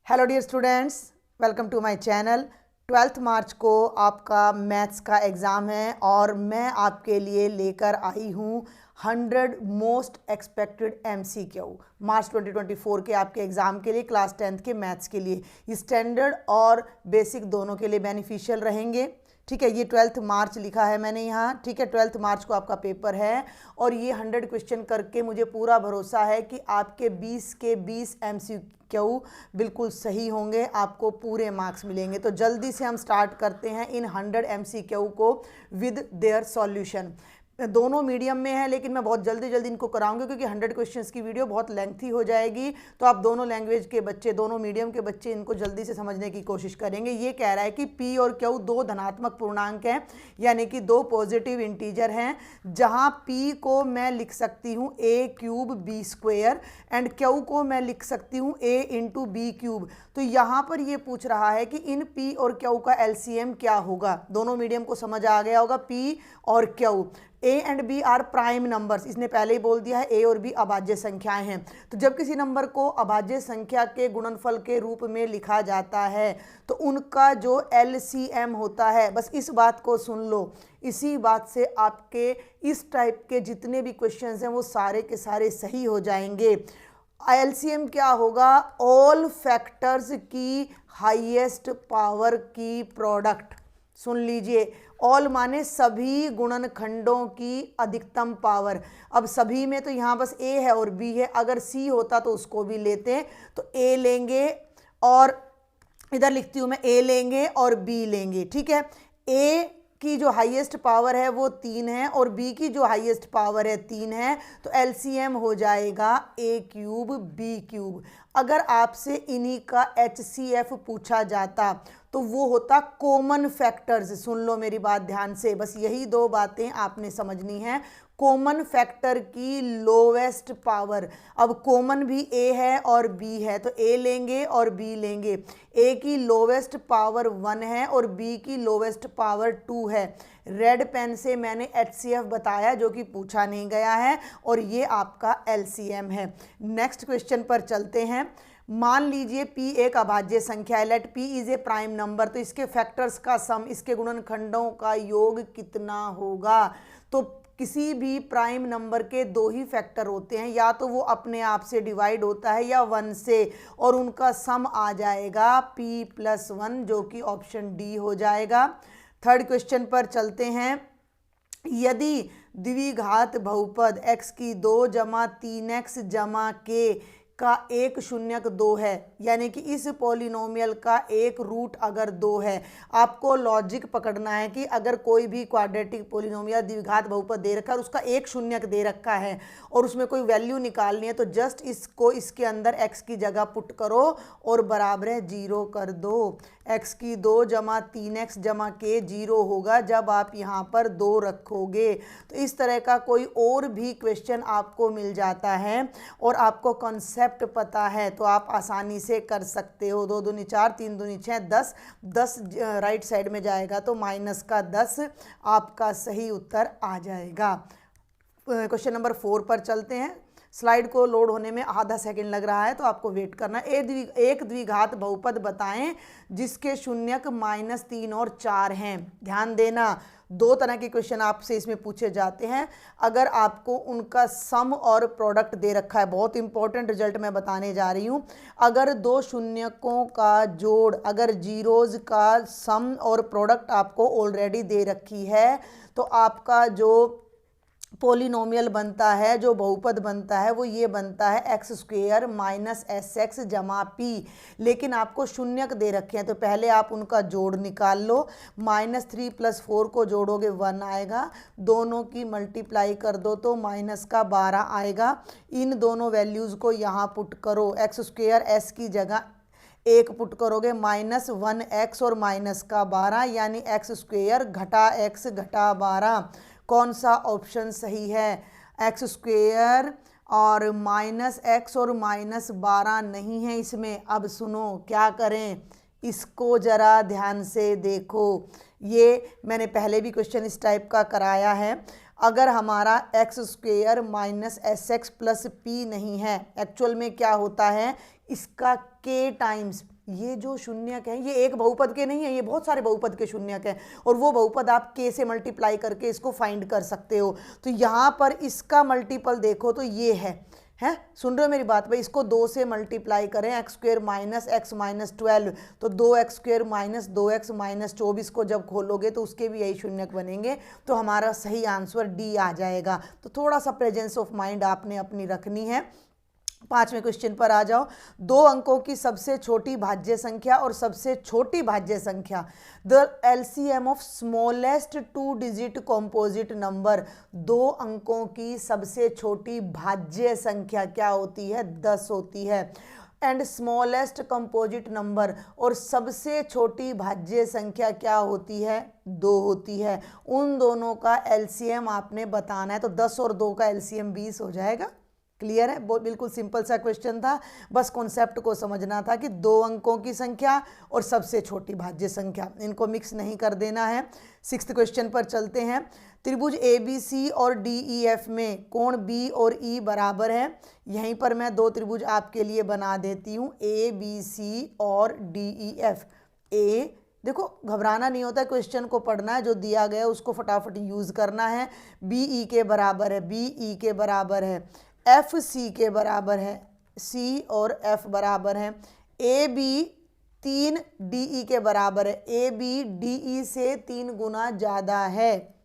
Hello dear students, welcome to my channel. 12th March को आपका maths का exam है और मैं आपके लिए लेकर आई हूँ 100 मोस्ट एक्सपेक्टेड MCQ मार्च 2024 के आपके एग्ज़ाम के लिए, क्लास 10th के मैथ्स के लिए। ये स्टैंडर्ड और बेसिक दोनों के लिए बेनिफिशियल रहेंगे। ठीक है, ये 12th मार्च लिखा है मैंने यहाँ। ठीक है, 12th मार्च को आपका पेपर है और ये 100 क्वेश्चन करके मुझे पूरा भरोसा है कि आपके 20 के 20 MCQ बिल्कुल सही होंगे, आपको पूरे मार्क्स मिलेंगे। तो जल्दी से हम स्टार्ट करते हैं इन 100 MCQ को विद देयर सॉल्यूशन। दोनों मीडियम में है लेकिन मैं बहुत जल्दी इनको कराऊंगी क्योंकि 100 क्वेश्चंस की वीडियो बहुत लेंथी हो जाएगी। तो आप दोनों लैंग्वेज के बच्चे, दोनों मीडियम के बच्चे इनको जल्दी से समझने की कोशिश करेंगे। ये कह रहा है कि P और Q दो धनात्मक पूर्णांक हैं, यानी कि दो पॉजिटिव इंटीजर हैं, जहां P को मैं लिख सकती हूँ a³ b² एंड Q को मैं लिख सकती हूँ a × b³। तो यहाँ पर ये पूछ रहा है कि इन P और Q का LCM क्या होगा। दोनों मीडियम को समझ आ गया होगा। P और Q, A and B are prime numbers, इसने पहले ही बोल दिया है। A और B अभाज्य संख्याएं हैं। तो जब किसी नंबर को अभाज्य संख्या के गुणनफल के रूप में लिखा जाता है तो उनका जो LCM होता है, बस इस बात को सुन लो, इसी बात से आपके इस टाइप के जितने भी क्वेश्चंस हैं वो सारे के सारे सही हो जाएंगे। LCM क्या होगा? ऑल फैक्टर्स की हाईएस्ट पावर की प्रोडक्ट। सुन लीजिए, ऑल माने सभी गुणनखंडों की अधिकतम पावर। अब सभी में तो यहाँ बस A है और B है, अगर C होता तो उसको भी लेते हैं। तो A लेंगे और इधर लिखती हूँ मैं, A लेंगे और B लेंगे। ठीक है, A की जो हाईएस्ट पावर है वो 3 है और B की जो हाईएस्ट पावर है 3 है। तो LCM हो जाएगा a³ b³। अगर आपसे इन्हीं का HCF पूछा जाता तो वो होता कॉमन फैक्टर्स। सुन लो मेरी बात ध्यान से, बस यही दो बातें आपने समझनी है। कॉमन फैक्टर की लोवेस्ट पावर। अब कॉमन भी A है और B है, तो A लेंगे और B लेंगे। A की लोवेस्ट पावर 1 है और B की लोवेस्ट पावर 2 है। रेड पेन से मैंने HCF बताया जो कि पूछा नहीं गया है और ये आपका LCM है। नेक्स्ट क्वेश्चन पर चलते हैं। मान लीजिए P एक अभाज्य संख्या है, let P is a prime number, तो इसके फैक्टर्स का सम, इसके गुणनखंडों का योग कितना होगा? तो किसी भी प्राइम नंबर के दो ही फैक्टर होते हैं, या तो वो अपने आप से डिवाइड होता है या 1 से, और उनका सम आ जाएगा P+1 जो कि ऑप्शन डी हो जाएगा। थर्ड क्वेश्चन पर चलते हैं। यदि द्विघात बहुपद x² जमा 3x जमा k का एक शून्यक 2 है, यानी कि इस पॉलिनोमियल का एक रूट अगर 2 है, आपको लॉजिक पकड़ना है कि अगर कोई भी क्वाड्रेटिक पॉलिनोमियल द्विघात बहुपद दे रखा है और उसका एक शून्यक दे रखा है और उसमें कोई वैल्यू निकालनी है, तो जस्ट इसको इसके अंदर x की जगह पुट करो और बराबर है 0 कर दो। x² जमा 3x जमा k 0 होगा जब आप यहाँ पर 2 रखोगे। तो इस तरह का कोई और भी क्वेश्चन आपको मिल जाता है और आपको कॉन्सेप्ट पता है तो आप आसानी से कर सकते हो। 2 दूनी 4, 3 दूनी 6, 10, 10 राइट साइड में जाएगा तो -10 आपका सही उत्तर आ जाएगा। क्वेश्चन नंबर 4 पर चलते हैं। स्लाइड को लोड होने में आधा सेकंड लग रहा है तो आपको वेट करना है। एक द्विघात बहुपद बताएं जिसके शून्यक -3 और 4 हैं। ध्यान देना, दो तरह के क्वेश्चन आपसे इसमें पूछे जाते हैं। अगर आपको उनका सम और प्रोडक्ट दे रखा है, बहुत इंपॉर्टेंट रिजल्ट मैं बताने जा रही हूँ। अगर दो शून्यकों का जोड़, अगर जीरोज का सम और प्रोडक्ट आपको ऑलरेडी दे रखी है, तो आपका जो पोलिनोमियल बनता है, जो बहुपद बनता है, वो ये बनता है x² - sx जमा p। लेकिन आपको शून्यक दे रखे हैं तो पहले आप उनका जोड़ निकाल लो। -3 + 4 को जोड़ोगे 1 आएगा, दोनों की मल्टीप्लाई कर दो तो -12 आएगा। इन दोनों वैल्यूज़ को यहाँ पुट करो। x² s की जगह 1 पुट करोगे, -1x और -12 यानी x² घटा x घटा 12। कौन सा ऑप्शन सही है? x² और -x और -12 नहीं है इसमें। अब सुनो क्या करें, इसको ज़रा ध्यान से देखो। ये मैंने पहले भी क्वेश्चन इस टाइप का कराया है। अगर हमारा x square minus S x plus P नहीं है, एक्चुअल में क्या होता है, इसका के टाइम्स ये जो शून्यक है ये एक बहुपद के नहीं है, ये बहुत सारे बहुपद के शून्यक हैं और वो बहुपद आप के से मल्टीप्लाई करके इसको फाइंड कर सकते हो। तो यहाँ पर इसका मल्टीपल देखो तो ये है, सुन रहे हो मेरी बात भाई, इसको 2 से मल्टीप्लाई करें, x square minus x minus 12, तो 2x square minus 2x minus 24 को जब खोलोगे तो उसके भी यही शून्यक बनेंगे, तो हमारा सही आंसर डी आ जाएगा। तो थोड़ा सा प्रेजेंस ऑफ माइंड आपने अपनी रखनी है। 5वें क्वेश्चन पर आ जाओ। 2 अंकों की सबसे छोटी भाज्य संख्या और सबसे छोटी भाज्य संख्या, the LCM of smallest 2 digit composite number, 2 अंकों की सबसे छोटी भाज्य संख्या क्या होती है, 10 होती है। एंड स्मॉलेस्ट कंपोजिट नंबर, और सबसे छोटी भाज्य संख्या क्या होती है, 2 होती है। उन दोनों का एलसीएम आपने बताना है, तो 10 और 2 का एलसीएम 20 हो जाएगा। क्लियर है, बहुत बिल्कुल सिंपल सा क्वेश्चन था, बस कॉन्सेप्ट को समझना था कि 2 अंकों की संख्या और सबसे छोटी भाज्य संख्या, इनको मिक्स नहीं कर देना है। 6th क्वेश्चन पर चलते हैं। त्रिभुज ए बी सी और डी ई एफ में कोण बी और ई बराबर है। यहीं पर मैं 2 त्रिभुज आपके लिए बना देती हूँ, ए बी सी और डी ई एफ। ए देखो घबराना नहीं होता, क्वेश्चन को पढ़ना है, जो दिया गया है उसको फटाफट यूज़ करना है। बी ई के बराबर है, बी ई के बराबर है, एफ सी के बराबर है, सी और एफ बराबर है, ए बी 3 डी ई के बराबर है, ए बी डी ई से 3 गुना ज़्यादा है।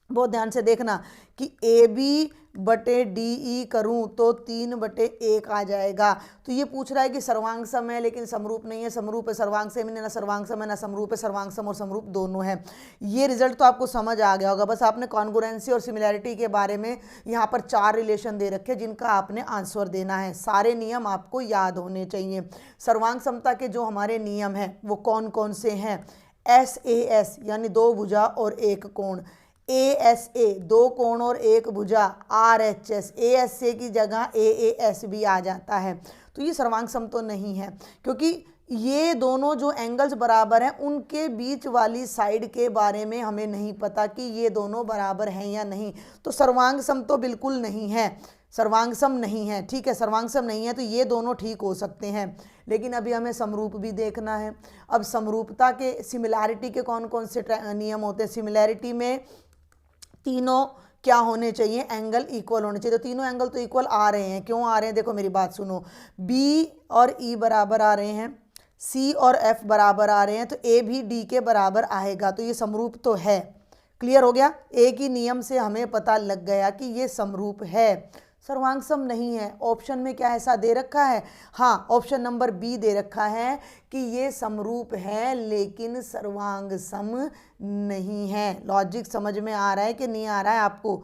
बहुत ध्यान से देखना कि ए बी बटे डी ई करूँ तो 3/1 आ जाएगा। तो ये पूछ रहा है कि सर्वांग सम है लेकिन समरूप नहीं है, समरूप है सर्वांग सम है, ना सर्वांग सम है ना समरूप है, सर्वांग सम और समरूप दोनों है। ये रिजल्ट तो आपको समझ आ गया होगा, बस आपने कॉन्ग्रुएंसी और सिमिलैरिटी के बारे में यहाँ पर 4 रिलेशन दे रखे जिनका आपने आंसर देना है। सारे नियम आपको याद होने चाहिए। सर्वांग समता के जो हमारे नियम हैं वो कौन कौन से हैं, SAS यानी 2 भुजा और 1 कोण, ASA 2 कोण और 1 भुजा, RHS ASA की जगह AAS भी आ जाता है। तो ये सर्वांग सम तो नहीं है, क्योंकि ये दोनों जो एंगल्स बराबर हैं उनके बीच वाली साइड के बारे में हमें नहीं पता कि ये दोनों बराबर हैं या नहीं, तो सर्वांग सम तो बिल्कुल नहीं है, सर्वांग सम नहीं है। ठीक है, सर्वांग सम नहीं है तो ये दोनों ठीक हो सकते हैं, लेकिन अभी हमें समरूप भी देखना है। अब समरूपता के, सिमिलैरिटी के कौन कौन से नियम होते हैं, सिमिलैरिटी में तीनों क्या होने चाहिए, एंगल इक्वल होने चाहिए। तो तीनों एंगल तो इक्वल आ रहे हैं, क्यों आ रहे हैं, देखो मेरी बात सुनो, बी और ई बराबर आ रहे हैं, सी और एफ बराबर आ रहे हैं, तो ए भी डी के बराबर आएगा, तो ये समरूप तो है। क्लियर हो गया, एक ही नियम से हमें पता लग गया कि ये समरूप है। सर्वांग सम नहीं है, ऑप्शन में क्या ऐसा दे रखा है, हाँ ऑप्शन नंबर बी दे रखा है कि ये समरूप है लेकिन सर्वांग सम नहीं है। लॉजिक समझ में आ रहा है कि नहीं आ रहा है आपको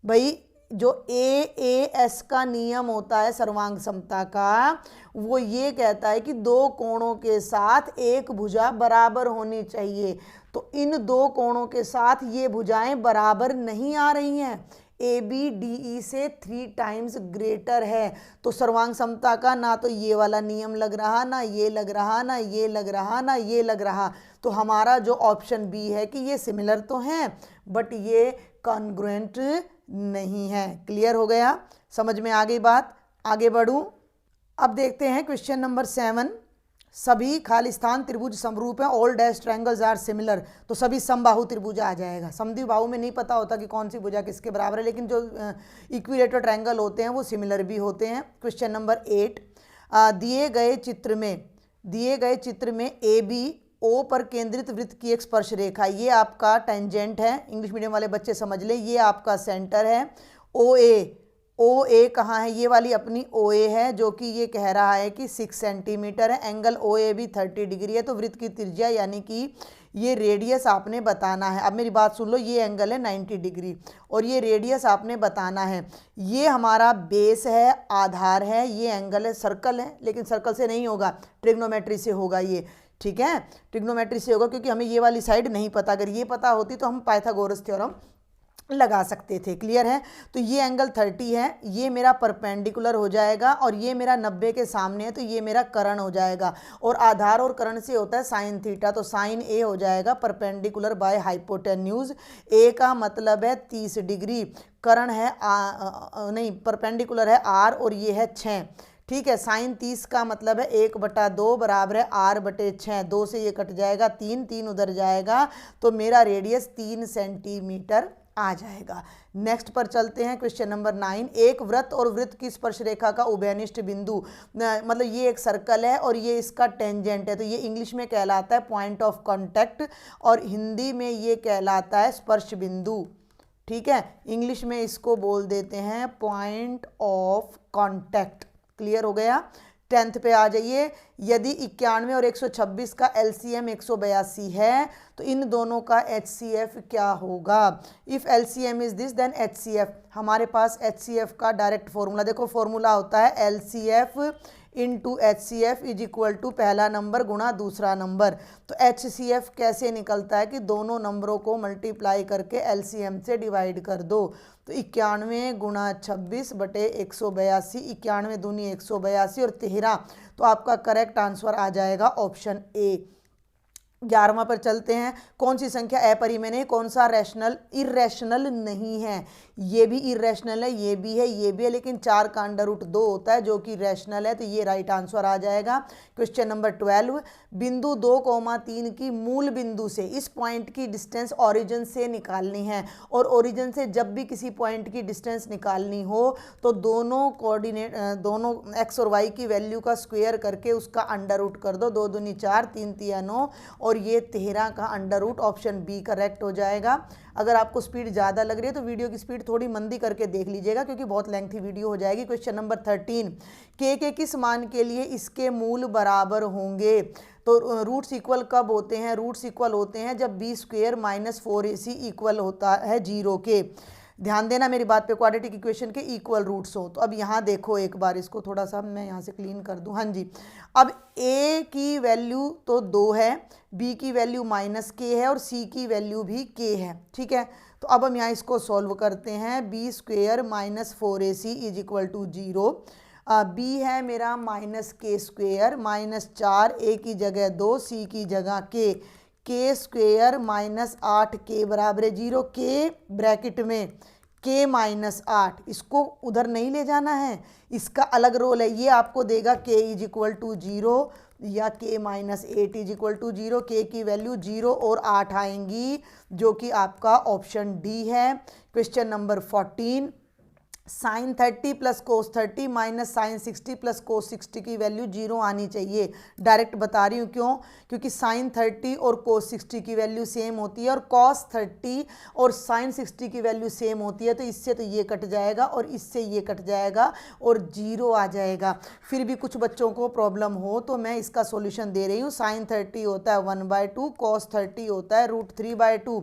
भाई? जो AAS का नियम होता है सर्वांग समता का, वो ये कहता है कि 2 कोणों के साथ एक भुजा बराबर होनी चाहिए, तो इन 2 कोणों के साथ ये भुजाएं बराबर नहीं आ रही हैं, ABDE से 3 टाइम्स ग्रेटर है, तो सर्वांग समता का ना तो ये वाला नियम लग रहा, ना ये लग रहा, ना ये लग रहा, ना ये लग रहा। तो हमारा जो ऑप्शन बी है कि ये सिमिलर तो हैं बट ये कॉन्ग्रुएंट नहीं है। क्लियर हो गया, समझ में आ गई बात? आगे बढ़ूं, अब देखते हैं क्वेश्चन नंबर 7। सभी खालिस्तान त्रिभुज समरूप हैं, all dash triangles are similar, तो सभी समबाहु त्रिभुज आ जाएगा। समद्विबाहु में नहीं पता होता कि कौन सी भुजा किसके बराबर है, लेकिन जो इक्विलेटरल ट्रायंगल होते हैं वो सिमिलर भी होते हैं। क्वेश्चन नंबर 8, दिए गए चित्र में AB O पर केंद्रित वृत्त की एक स्पर्श रेखा, ये आपका टेंजेंट है, इंग्लिश मीडियम वाले बच्चे समझ लें, ये आपका सेंटर है। OA कहाँ है, ये वाली अपनी OA है जो कि ये कह रहा है कि 6 सेंटीमीटर है। एंगल OA भी 30 डिग्री है, तो वृत्त की त्रिज्या यानी कि ये रेडियस आपने बताना है। अब मेरी बात सुन लो, ये एंगल है 90 डिग्री और ये रेडियस आपने बताना है। ये हमारा बेस है, आधार है, ये एंगल है, सर्कल है, लेकिन सर्कल से नहीं होगा, ट्रिग्नोमेट्री से होगा ये। ठीक है, ट्रिग्नोमेट्री से होगा क्योंकि हमें ये वाली साइड नहीं पता, अगर ये पता होती तो हम पाइथागोरस थ्योरम लगा सकते थे। क्लियर है? तो ये एंगल 30 है, ये मेरा परपेंडिकुलर हो जाएगा और ये मेरा 90 के सामने है, तो ये मेरा कर्ण हो जाएगा। और आधार और कर्ण से होता है साइन थीटा, तो साइन ए हो जाएगा परपेंडिकुलर बाय हाइपोटेन्यूज। ए का मतलब है 30 डिग्री, कर्ण है नहीं परपेंडिकुलर है आर और ये है 6। ठीक है, साइन 30 का मतलब है 1/2 बराबर है r/6। 2 से ये कट जाएगा, 3 3 उधर जाएगा, तो मेरा रेडियस 3 सेंटीमीटर आ जाएगा। नेक्स्ट पर चलते हैं, क्वेश्चन नंबर 9। एक वृत्त और वृत्त की स्पर्श रेखा का उभयनिष्ठ बिंदु, मतलब ये एक सर्कल है और ये इसका टेंजेंट है, तो ये इंग्लिश में कहलाता है पॉइंट ऑफ कांटेक्ट और हिंदी में ये कहलाता है स्पर्श बिंदु। ठीक है, इंग्लिश में इसको बोल देते हैं पॉइंट ऑफ कांटेक्ट। क्लियर हो गया? 10th पे आ जाइए। यदि 91 और 126 का LCM 182 है तो इन दोनों का HCF क्या होगा? If LCM is this then HCF। हमारे पास HCF का डायरेक्ट फॉर्मूला देखो, फॉर्मूला होता है LCF into HCF is equal to पहला नंबर गुणा दूसरा नंबर। तो HCF कैसे निकलता है कि दोनों नंबरों को मल्टीप्लाई करके LCM से डिवाइड कर दो। तो 91 गुणा 26/182, 91 दूनी 182 और 13, तो आपका करेक्ट आंसर आ जाएगा ऑप्शन ए। 11वां पर चलते हैं। कौन सी संख्या अपरिमेय है? कौन सा रैशनल इर्रेशनल नहीं है? ये भी इर्रेशनल है, ये भी है, ये भी है, लेकिन 4 का √2 होता है जो कि रैशनल है, तो ये राइट आंसर आ जाएगा। Question number 12। बिंदु 2,3 की मूल बिंदु से इस पॉइंट की डिस्टेंस ओरिजिन से निकालनी है और ओरिजिन से जब भी किसी पॉइंट की डिस्टेंस निकालनी हो तो दोनों कोऑर्डिनेट दोनों x और y की वैल्यू का स्क्वायर करके उसका अंडर कर दो। 2 दूनी 4, 3 तिया 9 और ये 13 का अंडर ऑप्शन बी करेक्ट हो जाएगा। अगर आपको स्पीड ज़्यादा लग रही है तो वीडियो की स्पीड थोड़ी मंदी करके देख लीजिएगा क्योंकि बहुत लेंथी वीडियो हो जाएगी। Question number 13। के किस मान के लिए इसके मूल बराबर होंगे? तो रूट्स इक्वल कब होते हैं? रूट्स इक्वल होते हैं जब b² - 4ac इक्वल होता है 0 के। ध्यान देना मेरी बात पे, क्वाड्रेटिक इक्वेशन के इक्वल रूट्स हो। तो अब यहाँ देखो एक बार, इसको थोड़ा सा मैं यहाँ से क्लीन कर दूँ। हाँ जी, अब a की वैल्यू तो 2 है, b की वैल्यू -k है और c की वैल्यू भी k है। ठीक है, तो अब हम यहाँ इसको सॉल्व करते हैं। b² - 4ac is equal to 0। b है मेरा -k² -4, a की जगह 2, c की जगह k, k² - 8k बराबर है 0। k ब्रैकेट में k - 8, इसको उधर नहीं ले जाना है, इसका अलग रोल है, ये आपको देगा k इज इक्वल टू 0 या k - 8 is equal to 0। k की वैल्यू 0 और 8 आएंगी जो कि आपका ऑप्शन डी है। Question number 14। Sine 30 plus cos 30 minus sine 60 plus cos 60 की वैल्यू 0 आनी चाहिए। डायरेक्ट बता रही हूँ क्यों? क्योंकि साइन 30 और कोस 60 की वैल्यू सेम होती है और कॉस 30 और साइन 60 की वैल्यू सेम होती है, तो इससे तो ये कट जाएगा और इससे ये कट जाएगा और 0 आ जाएगा। फिर भी कुछ बच्चों को प्रॉब्लम हो तो मैं इसका सॉल्यूशन दे रही हूँ। साइन 30 होता है 1/2, कॉस 30 होता है √3/2,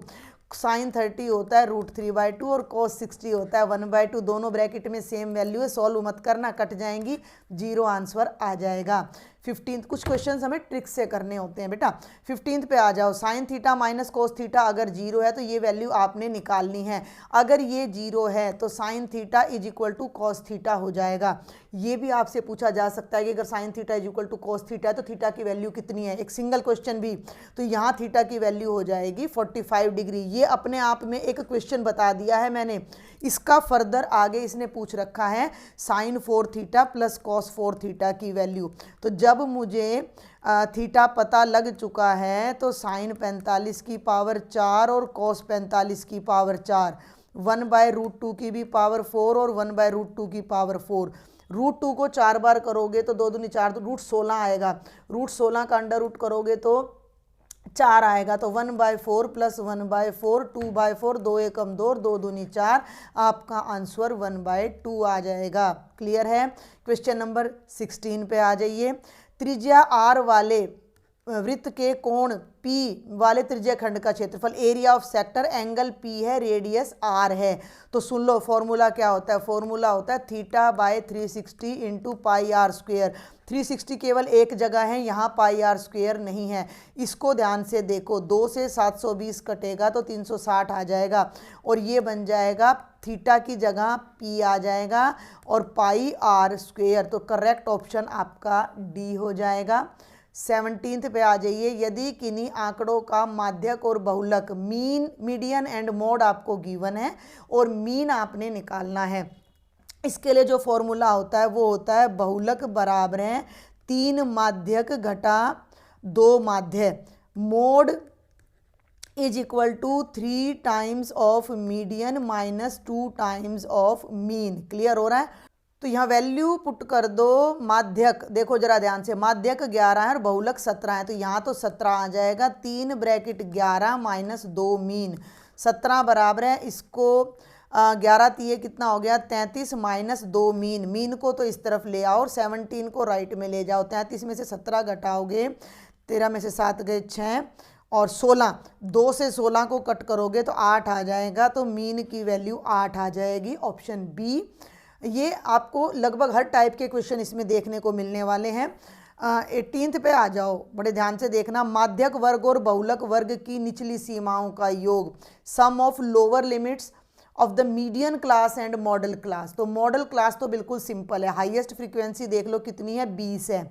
साइन 30 होता है √3/2 और cos 60 होता है 1/2। दोनों ब्रैकेट में सेम वैल्यू है, सॉल्व मत करना, कट जाएंगी, 0 आंसर आ जाएगा। 15th, कुछ क्वेश्चन हमें ट्रिक से करने होते हैं बेटा। 15th पे आ जाओ। Sine theta minus cos theta अगर 0 है तो ये वैल्यू आपने निकालनी है। अगर ये 0 है तो sine theta is equal to cos theta हो जाएगा। ये भी आपसे पूछा जा सकता है कि अगर sine theta is equal to cos theta है तो थीटा की वैल्यू कितनी है, एक सिंगल क्वेश्चन भी। तो यहाँ थीटा की वैल्यू हो जाएगी 45 डिग्री। ये अपने आप में एक क्वेश्चन बता दिया है मैंने। इसका फर्दर आगे इसने पूछ रखा है sine 4 theta plus cos 4 theta की वैल्यू। तो जब मुझे थीटा पता लग चुका है तो साइन 45 की पावर 4 और कॉस 45 की पावर 4, 1/√2 की भी पावर 4 और 1/√2 की पावर 4। √2 को 4 बार करोगे तो 2 दूनी 4, तो √16 आएगा। √16 का अंडर करोगे तो 4 आएगा, तो 1/4 प्लस 1/4, 2/4, 2 एकम 2, 2 दूनी 4, आपका आंसर 1/2 आ जाएगा। क्लियर है? क्वेश्चन नंबर 16 पे आ जाइए। त्रिज्या r वाले वृत्त के कोण P वाले त्रिज्या खंड का क्षेत्रफल, area of sector, angle P है, रेडियस R है। तो सुन लो फॉर्मूला क्या होता है, फॉर्मूला होता है theta by 360 into pi r square. 360 केवल एक जगह है, यहाँ पाई आर स्क्वेयर नहीं है। इसको ध्यान से देखो, 2 से 720 कटेगा तो 360 आ जाएगा और ये बन जाएगा थीटा की जगह P आ जाएगा और पाई आर स्क्वेयर। तो करेक्ट ऑप्शन आपका डी हो जाएगा। 17th पे आ जाइए। यदि किन्हीं आंकड़ों का माध्यक और बहुलक, मीन, मीडियन एंड मोड आपको गिवन है और मीन आपने निकालना है। इसके लिए जो फॉर्मूला होता है वो होता है बहुलक बराबर है 3 माध्यक घटा 2 माध्य, mode is equal to 3 times of median minus 2 times of mean. Clear हो रहा है? तो यहाँ वैल्यू पुट कर दो। माध्यक देखो जरा ध्यान से, माध्यक 11 है और बहुलक 17 है, तो यहाँ तो 17 आ जाएगा। 3 ब्रैकेट 11 माइनस 2 मीन, 17 बराबर है इसको 11 तीये कितना हो गया 33 माइनस 2 मीन। मीन को तो इस तरफ ले आओ और 17 को राइट में ले जाओ। 33 में से 17 घटाओगे, 13 में से 7 गए 6 और 16, 2 से 16 को कट करोगे तो 8 आ जाएगा। तो मीन की वैल्यू 8 आ जाएगी, ऑप्शन बी। ये आपको लगभग हर टाइप के क्वेश्चन इसमें देखने को मिलने वाले हैं। 18th पे आ जाओ, बड़े ध्यान से देखना। माध्यक वर्ग और बहुलक वर्ग की निचली सीमाओं का योग, sum of lower limits of the median class and modal class. तो मॉडल क्लास तो बिल्कुल सिंपल है, हाईएस्ट फ्रीक्वेंसी देख लो कितनी है 20 है,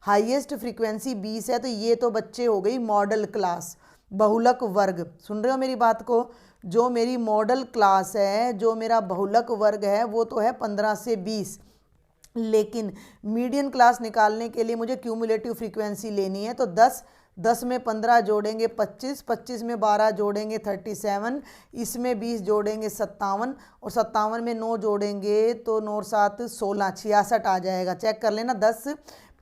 हाईएस्ट फ्रीक्वेंसी 20 है, तो ये तो बच्चे हो गई मॉडल क्लास। बहुलक वर्ग, सुन रहे हो मेरी बात को, जो मेरी मॉडल क्लास है, जो मेरा बहुलक वर्ग है वो तो है 15 से 20, लेकिन मीडियन क्लास निकालने के लिए मुझे क्यूमुलेटिव फ्रीक्वेंसी लेनी है। तो 10, 10 में 15 जोड़ेंगे 25, 25 में 12 जोड़ेंगे 37, इसमें 20 जोड़ेंगे 57 और 57 में 9 जोड़ेंगे तो 9 और 7 16, 66 आ जाएगा। चेक कर लेना, 10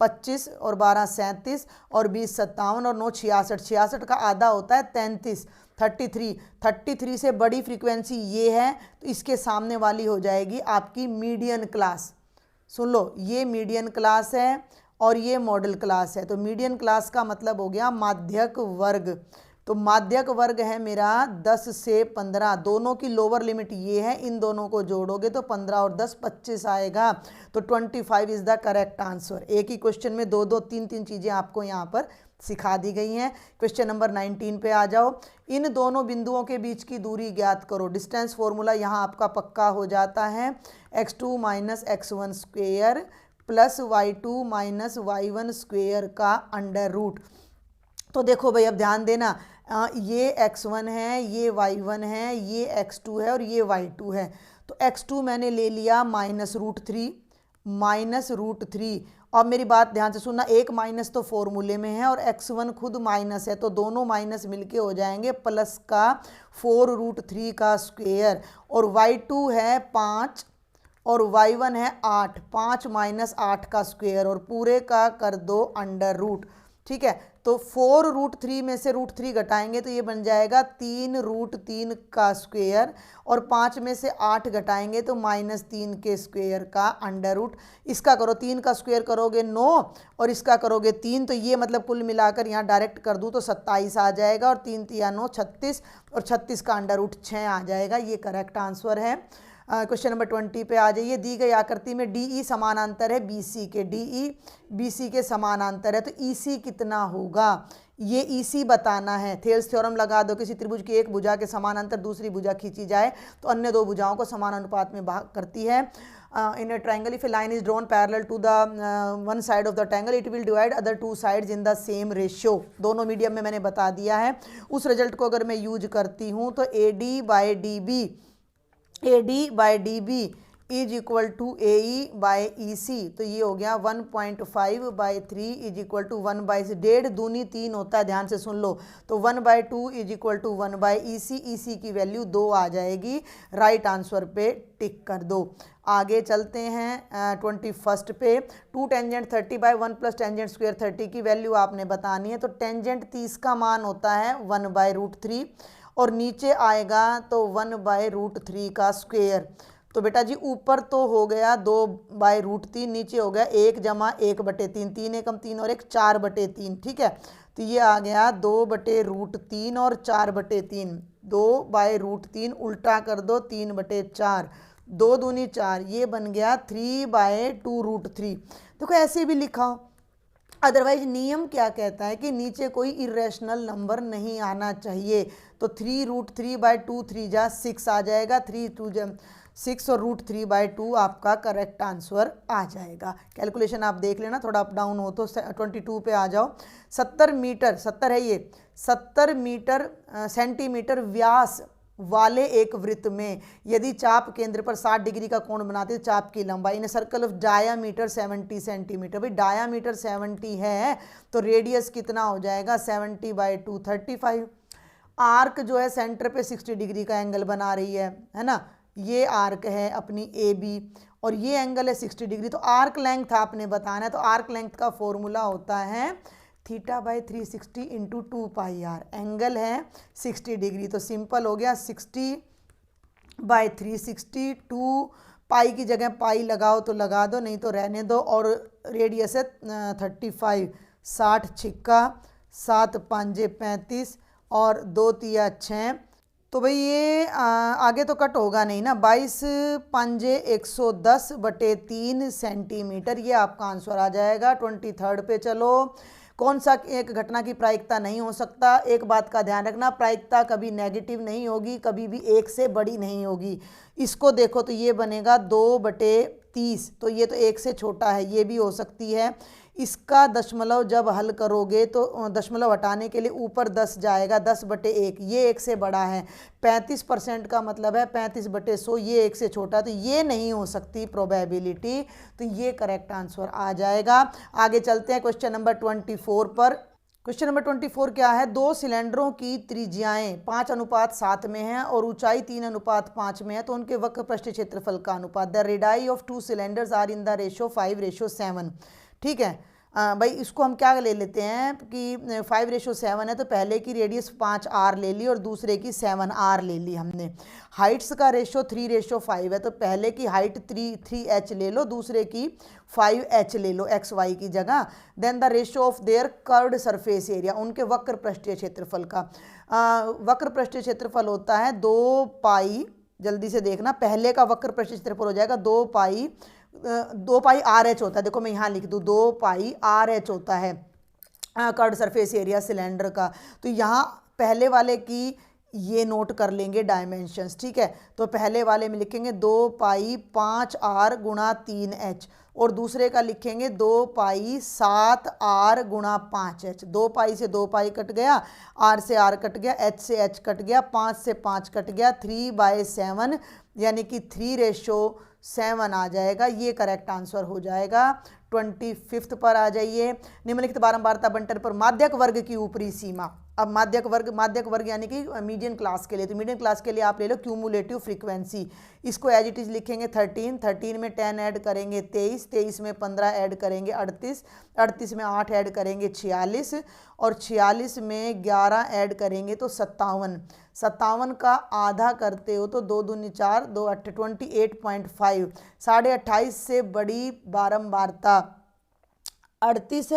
25 और 12 37 और 20 57 और 9 66, 66 का आधा होता है 33, 33, 33 से बड़ी फ्रीक्वेंसी ये है, तो इसके सामने वाली हो जाएगी आपकी मीडियन क्लास। सुन लो, ये मीडियन क्लास है और ये मॉडल क्लास है। तो मीडियन क्लास का मतलब हो गया माध्यक वर्ग। तो माध्यक वर्ग है मेरा 10 से 15, दोनों की लोअर लिमिट ये है, इन दोनों को जोड़ोगे तो 15 और 10 25 आएगा। तो 25 इज द करेक्ट आंसर। एक ही क्वेश्चन में 2-2 3-3 चीज़ें आपको यहाँ पर सिखा दी गई हैं। क्वेश्चन नंबर 19 पे आ जाओ। इन दोनों बिंदुओं के बीच की दूरी ज्ञात करो। डिस्टेंस फॉर्मूला यहाँ आपका पक्का हो जाता है, x2 minus x1 square plus y2 minus y1 square का अंडर रूट। तो देखो भाई अब ध्यान देना, ये x1 है, ये y1 है, ये x2 है और ये y2 है। तो x2 मैंने ले लिया -√3, -√3। अब मेरी बात ध्यान से सुनना, एक माइनस तो फॉर्मूले में है और x1 खुद माइनस है, तो दोनों माइनस मिलके हो जाएंगे प्लस का 4√3 का स्क्वेयर, और y2 है 5 और y1 है 8, 5 माइनस 8 का स्क्वेयर और पूरे का कर दो अंडर रूट। ठीक है, तो 4√3 में से √3 घटाएंगे तो ये बन जाएगा 3√3 का स्क्वेयर और 5 में से 8 घटाएंगे तो -3 के स्क्वेयर का अंडर रूट। इसका करो 3 का स्क्वेयर करोगे 9 और इसका करोगे 3, तो ये मतलब कुल मिलाकर यहाँ डायरेक्ट कर दूँ तो 27 आ जाएगा और 3 3 9 36 और 36 का अंडर रूट 6 आ जाएगा। ये करेक्ट आंसर है। क्वेश्चन नंबर 20 पे आ जाइए। दी गई आकृति में DE समानांतर है BC के, DE BC के समानांतर है, तो EC कितना होगा ये EC बताना है। थेल्स थ्योरम लगा दो, किसी त्रिभुज की एक भुजा के समानांतर दूसरी भुजा खींची जाए तो अन्य दो भुजाओं को समान अनुपात में भाग करती है। In a triangle if a line is drawn parallel to the one side of the triangle it will divide other 2 sides in the same ratio. दोनों मीडियम में मैंने बता दिया है। उस रिजल्ट को अगर मैं यूज करती हूँ तो AD by DB is equal to AE by EC, तो ये हो गया 1.5/3 इज इक्वल टू 1/, 1.5 दूनी 3 होता है, ध्यान से सुन लो। तो 1/2 is equal to 1/EC, EC की वैल्यू 2 आ जाएगी। राइट आंसर पे टिक कर दो। आगे चलते हैं 21 पे। 2 टेंजेंट 30/1 प्लस टेंजेंट स्क्वेयर 30 की वैल्यू आपने बतानी है। तो टेंजेंट 30 का मान होता है 1/√3 और नीचे आएगा तो 1/√3 का स्क्वेयर। तो बेटा जी ऊपर तो हो गया 2/√3, नीचे हो गया 1 जमा 1/3, 3 एकम 3 और 1 4/3, ठीक है। तो ये आ गया 2/√3 और 4/3, 2/√3 उल्टा कर दो 3/4, 2 दूनी 4, ये बन गया 3/2√3। देखो ऐसे भी लिखा हो, अदरवाइज नियम क्या कहता है कि नीचे कोई इरेशनल नंबर नहीं आना चाहिए। तो 3√3/2 3 जा 6 आ जाएगा, 3 2 जा 6 और √3/2 आपका करेक्ट आंसर आ जाएगा। कैलकुलेशन आप देख लेना, थोड़ा अप डाउन हो तो 22 पे आ जाओ। 70 मीटर, 70 है ये, 70 मीटर सेंटीमीटर व्यास वाले एक वृत्त में यदि चाप केंद्र पर 60 डिग्री का कोण बनाते हैं, चाप की लंबाई इन सर्कल ऑफ डायामीटर 70 सेंटीमीटर। भाई डायामीटर 70 है तो रेडियस कितना हो जाएगा 70/2 35। आर्क जो है सेंटर पे 60 डिग्री का एंगल बना रही है ना, ये आर्क है अपनी ए बी और ये एंगल है 60 डिग्री। तो आर्क लेंथ आपने बताना है, तो आर्क लेंथ का फॉर्मूला होता है θ/360 इंटू 2πr। एंगल है 60 डिग्री, तो सिंपल हो गया 60/360, 2 की जगह पाई लगाओ तो लगा दो, नहीं तो रहने दो। और रेडियस है 35, 60 छिक्का 7 5 35 और 2 तिया 6। तो भाई ये आगे तो कट होगा नहीं ना, 22 5 110/3 सेंटीमीटर, ये आपका आंसर आ जाएगा। 23 पे चलो, कौन सा एक घटना की प्रायिकता नहीं हो सकता। एक बात का ध्यान रखना, प्रायिकता कभी नेगेटिव नहीं होगी, कभी भी 1 से बड़ी नहीं होगी। इसको देखो तो ये बनेगा 2/30, तो ये तो 1 से छोटा है, ये भी हो सकती है। इसका दशमलव जब हल करोगे तो दशमलव हटाने के लिए ऊपर 10 जाएगा, 10/1, ये 1 से बड़ा है। 35% का मतलब है 35/100, ये 1 से छोटा, तो ये नहीं हो सकती प्रोबेबिलिटी, तो ये करेक्ट आंसर आ जाएगा। आगे चलते हैं क्वेश्चन नंबर 24 पर। क्वेश्चन नंबर 24 क्या है, 2 सिलेंडरों की त्रिज्याएं 5:7 में है और ऊंचाई 3:5 में है, तो उनके वक्र पृष्ठ क्षेत्रफल का अनुपात। The radii of 2 cylinders are in the ratio 5:7। ठीक है भाई, इसको हम क्या ले लेते हैं कि 5:7 है, तो पहले की रेडियस 5r ले ली और दूसरे की 7r ले ली हमने। हाइट्स का रेशो 3:5 है, तो पहले की हाइट 3h ले लो, दूसरे की 5h ले लो xy की जगह। Then the ratio of their curved surface area, उनके वक्र पृष्ठीय क्षेत्रफल का। वक्र पृष्ठीय क्षेत्रफल होता है 2π, जल्दी से देखना, पहले का वक्र पृष्ठीय क्षेत्रफल हो जाएगा 2π/h होता है। देखो मैं यहाँ लिख दूँ 2π/h होता है कर्व्ड सरफेस एरिया सिलेंडर का। तो यहाँ पहले वाले की ये नोट कर लेंगे डायमेंशंस, ठीक है। तो पहले वाले में लिखेंगे 2π 5r गुणा 3h और दूसरे का लिखेंगे 2π 7r गुणा 5h। 2π से 2π कट गया, r से r कट गया, h से h कट गया, 5 से 5 कट गया, 3/7 यानी कि 3:7 आ जाएगा। ये करेक्ट आंसर हो जाएगा। 25 पर आ जाइए। निम्नलिखित बारंबारता बंटन पर माध्यक वर्ग की ऊपरी सीमा। अब माध्यक वर्ग यानी कि मीडियन क्लास के लिए, तो मीडियन क्लास के लिए आप ले लो क्यूमुलेटिव फ्रीक्वेंसी। इसको एज इट इज लिखेंगे 13 में 10 ऐड करेंगे 23 में 15 ऐड करेंगे 38 में 8 ऐड करेंगे 46 और 46 में 11 ऐड करेंगे तो 57 का आधा करते हो तो 2 दूनी 4, 2 8 28.5। 28.5 से बड़ी बारंबारता 38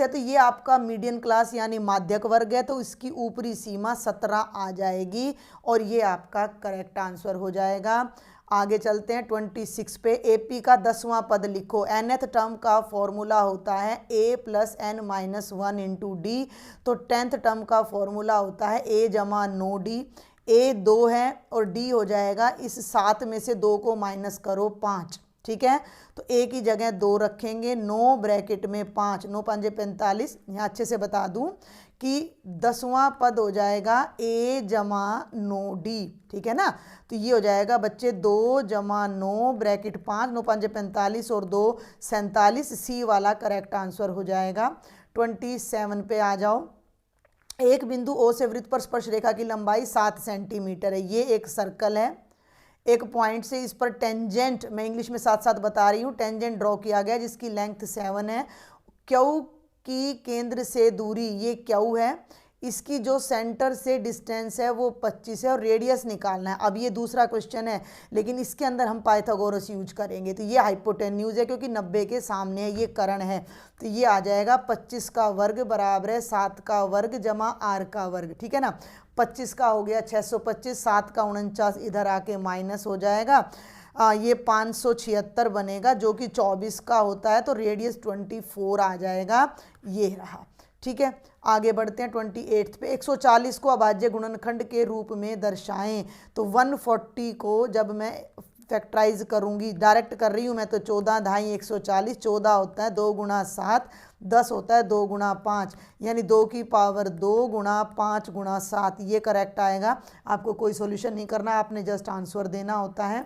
है, तो ये आपका मीडियन क्लास यानी माध्यक वर्ग है, तो इसकी ऊपरी सीमा 17 आ जाएगी और ये आपका करेक्ट आंसर हो जाएगा। आगे चलते हैं 26 पे। एपी का 10वां पद लिखो। nth टर्म का फॉर्मूला होता है a + n-1 इंटू डी, तो 10th टर्म का फॉर्मूला होता है a जमा 9d। a 2 है और d हो जाएगा, इस 7 में से 2 को माइनस करो 5, ठीक है। तो a की जगह 2 रखेंगे, 9 ब्रैकेट में 5, 9 5 45। यहाँ अच्छे से बता दूं कि 10वां पद हो जाएगा a जमा 9d, ठीक है ना। तो ये हो जाएगा बच्चे 2 जमा 9 ब्रैकेट 5, 9 5 45 और 2 47। सी वाला करेक्ट आंसर हो जाएगा। 27 पे आ जाओ। एक बिंदु O से वृत्त पर स्पर्श रेखा की लंबाई 7 सेंटीमीटर है। ये एक सर्कल है, एक पॉइंट से इस पर टेंजेंट, मैं इंग्लिश में साथ साथ बता रही हूँ, टेंजेंट ड्रॉ किया गया जिसकी लेंथ 7 है। क्यू की केंद्र से दूरी, ये क्यू है, इसकी जो सेंटर से डिस्टेंस है वो 25 है और रेडियस निकालना है। अब ये दूसरा क्वेश्चन है, लेकिन इसके अंदर हम पाइथागोरस यूज करेंगे। तो ये हाइपोटेन्यूज है क्योंकि 90 के सामने है, ये कर्ण है। तो ये आ जाएगा 25 का वर्ग बराबर है 7 का वर्ग जमा r का वर्ग, ठीक है ना। 25 का हो गया 625, 7 का 49 इधर आके माइनस हो जाएगा, ये 576 बनेगा जो कि 24 का होता है। तो रेडियस 24 आ जाएगा, ये रहा, ठीक है। आगे बढ़ते हैं 28 पे। 140 को अभाज्य गुणनखंड के रूप में दर्शाएं। तो 140 को जब मैं फैक्टराइज करूंगी, डायरेक्ट कर रही हूँ मैं, तो 14 ढाई 140, 14 होता है 2 गुणा 7, 10 होता है 2 गुणा 5, यानी 2 की पावर 2 गुणा 5 गुणा 7, ये करेक्ट आएगा। आपको कोई सॉल्यूशन नहीं करना, आपने जस्ट आंसर देना होता है।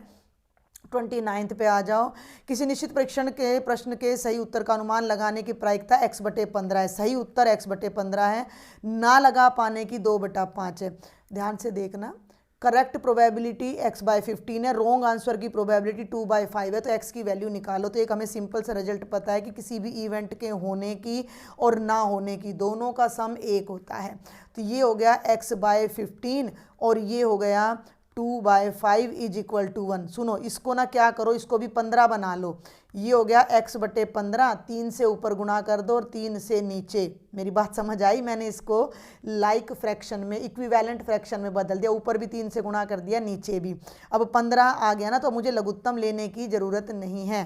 29 पे आ जाओ। किसी निश्चित परीक्षण के प्रश्न के सही उत्तर का अनुमान लगाने की प्रायिकता x/15 है। सही उत्तर x/15 है, ना लगा पाने की 2/5 है। ध्यान से देखना, करेक्ट प्रोबेबिलिटी x/15 है, रॉन्ग आंसर की प्रोबेबिलिटी 2/5 है। तो x की वैल्यू निकालो। तो एक हमें सिंपल सा रिजल्ट पता है कि किसी भी इवेंट के होने की और ना होने की दोनों का सम 1 होता है। तो ये हो गया x/15 और ये हो गया 2/5 इज इक्वल टू 1। सुनो, इसको ना क्या करो, इसको भी 15 बना लो। ये हो गया x/15, 3 से ऊपर गुणा कर दो और 3 से नीचे। मेरी बात समझ आई? मैंने इसको लाइक फ्रैक्शन में, इक्विवेलेंट फ्रैक्शन में बदल दिया, ऊपर भी 3 से गुणा कर दिया, नीचे भी। अब 15 आ गया ना, तो मुझे लघुत्तम लेने की ज़रूरत नहीं है।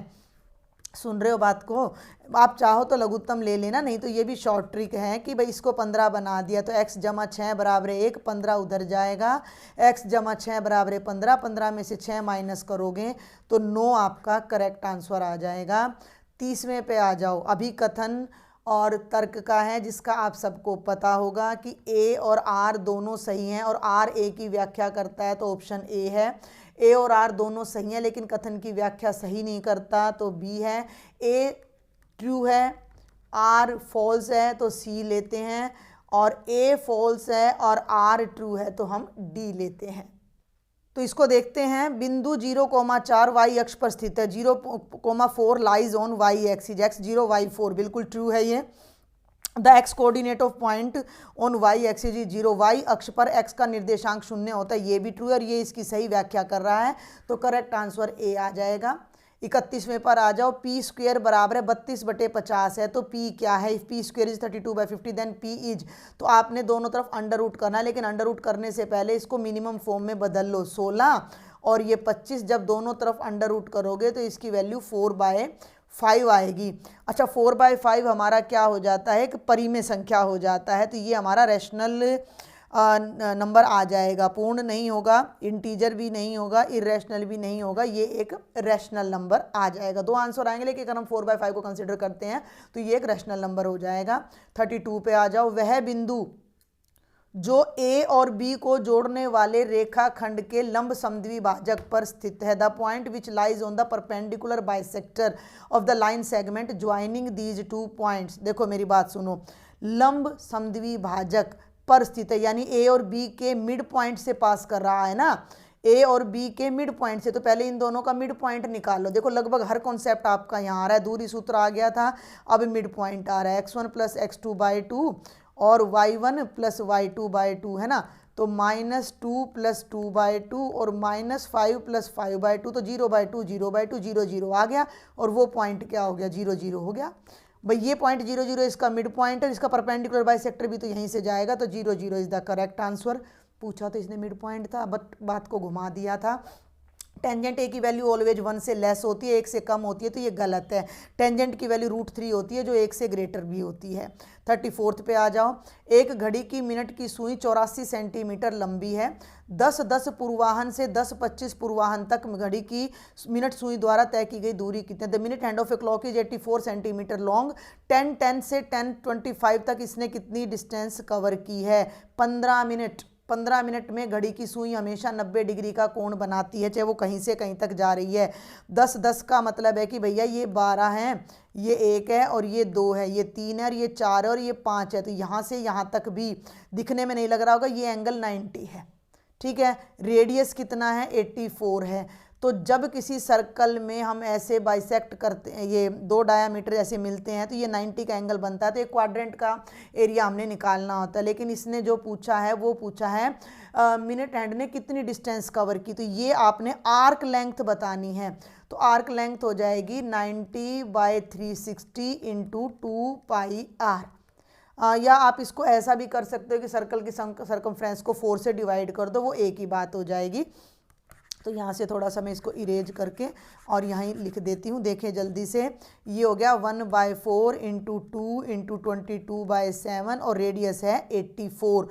सुन रहे हो बात को? आप चाहो तो लघुत्तम ले लेना, नहीं तो ये भी शॉर्ट ट्रिक है कि भाई इसको 15 बना दिया तो x जमा 6 बराबर 1, 15 उधर जाएगा, x जमा 6 बराबर 15, 15 में से 6 माइनस करोगे तो 9 आपका करेक्ट आंसर आ जाएगा। 30वें पे आ जाओ। अभी कथन और तर्क का है, जिसका आप सबको पता होगा कि a और r दोनों सही हैं और r a की व्याख्या करता है, तो ऑप्शन a है। a और r दोनों सही हैं लेकिन कथन की व्याख्या सही नहीं करता, तो b है। a ट्रू है, r फॉल्स है, तो c लेते हैं, और a फॉल्स है और r ट्रू है, तो हम d लेते हैं। तो इसको देखते हैं। बिंदु 0,4 वाई अक्ष पर स्थित है। 0,4 lies on y axis, x 0 y 4, बिल्कुल ट्रू है ये। The x coordinate of point on y axis is 0, y अक्ष पर x का निर्देशांक 0 होता है, ये भी ट्रू है और ये इसकी सही व्याख्या कर रहा है, तो करेक्ट आंसर ए आ जाएगा। 31वें पर आ जाओ। पी स्क्वेयर बराबर है 32/50 है, तो पी क्या है? If P square is 32/50 then P is, तो आपने दोनों तरफ अंडर रूट करना है, लेकिन अंडर रूट करने से पहले इसको मिनिमम फॉर्म में बदल लो। 16 और ये 25, जब दोनों तरफ अंडर रूट करोगे तो इसकी वैल्यू 4/5 आएगी। अच्छा, 4/5 हमारा क्या हो जाता है? एक परिमेय संख्या हो जाता है, तो ये हमारा रैशनल नंबर आ जाएगा। पूर्ण नहीं होगा, इंटीजर भी नहीं होगा, इरेशनल भी नहीं होगा, ये एक रैशनल नंबर आ जाएगा। दो आंसर आएंगे, लेकिन अगर हम 4/5 को कंसिडर करते हैं तो ये एक रैशनल नंबर हो जाएगा। 32 पे आ जाओ। वह बिंदु जो A और B को जोड़ने वाले रेखाखंड के लंब समद्विभाजक पर स्थित है। The point which lies on the perpendicular bisector of the line segment joining these 2 points. देखो मेरी बात सुनो, लंब समद्विभाजक पर स्थित है, यानी A और B के मिड पॉइंट से पास कर रहा है ना, A और B के मिड पॉइंट से। तो पहले इन दोनों का मिड पॉइंट निकाल लो। देखो लगभग हर कॉन्सेप्ट आपका यहाँ आ रहा है। दूरी सूत्र आ गया था, अब मिड पॉइंट आ रहा है। x1 + x2/2 और y1 + y2/2 है ना, तो -2 + 2/2 और -5 + 5/2, तो 0/2 0/2 0 0 आ गया, और वो पॉइंट क्या हो गया? 0 0 हो गया। भाई ये पॉइंट 0 0 इसका मिड पॉइंट है, इसका परपेंडिकुलर बाइसेक्टर भी तो यहीं से जाएगा, तो 0 0 इज द करेक्ट आंसर। पूछा तो इसने मिड पॉइंट था, बट बात को घुमा दिया था। टेंजेंट ए की वैल्यू ऑलवेज 1 से लेस होती है, 1 से कम होती है, तो ये गलत है। टेंजेंट की वैल्यू √3 होती है, जो 1 से ग्रेटर भी होती है। 34 पे आ जाओ। एक घड़ी की मिनट की सुई 84 सेंटीमीटर लंबी है। 10-10 पूर्वाहन से 10-25 पूर्वाहन तक घड़ी की मिनट सुई द्वारा तय की गई दूरी कितनी? The minute hand of a clock is 84 centimetre long. 10-10 से 10-25 तक इसने कितनी डिस्टेंस कवर की है? 15 मिनट। 15 मिनट में घड़ी की सुई हमेशा 90 डिग्री का कोण बनाती है, चाहे वो कहीं से कहीं तक जा रही है। 10-10 का मतलब है कि भैया ये 12 है, ये 1 है और ये 2 है, ये 3 है और ये 4 है और ये 5 है, तो यहाँ से यहाँ तक भी दिखने में नहीं लग रहा होगा, ये एंगल 90 है। ठीक है, रेडियस कितना है? 84 है। तो जब किसी सर्कल में हम ऐसे बाइसेक्ट करते हैं, ये दो डायामीटर ऐसे मिलते हैं तो ये 90 का एंगल बनता है। तो एक क्वाड्रेंट का एरिया हमने निकालना होता है, लेकिन इसने जो पूछा है वो पूछा है मिनट हैंड ने कितनी डिस्टेंस कवर की। तो ये आपने आर्क लेंथ बतानी है, तो आर्क लेंथ हो जाएगी 90/360 इंटू 2πr। या आप इसको ऐसा भी कर सकते हो कि सर्कल की सर्कमफ्रेंस को 4 से डिवाइड कर दो, वो एक ही बात हो जाएगी। तो यहाँ से थोड़ा सा मैं इसको इरेज करके और यहाँ ही लिख देती हूँ, देखें जल्दी से। ये हो गया 1/4 इंटू 2 इंटू 22/7 और रेडियस है 84।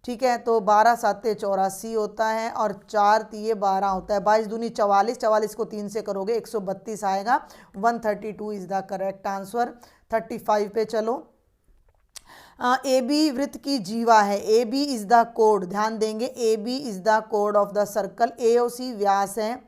ठीक है, तो 12 7 84 होता है और 4 3 12 होता है। 22 दूनी 44, 44 को 3 से करोगे 132 आएगा। 132 इज़ द करेक्ट आंसर। 35 पे चलो। ए बी वृत्त की जीवा है। ए बी इज द कोड, ध्यान देंगे, ए बी इज द कोड of the circle. A O C व्यास है,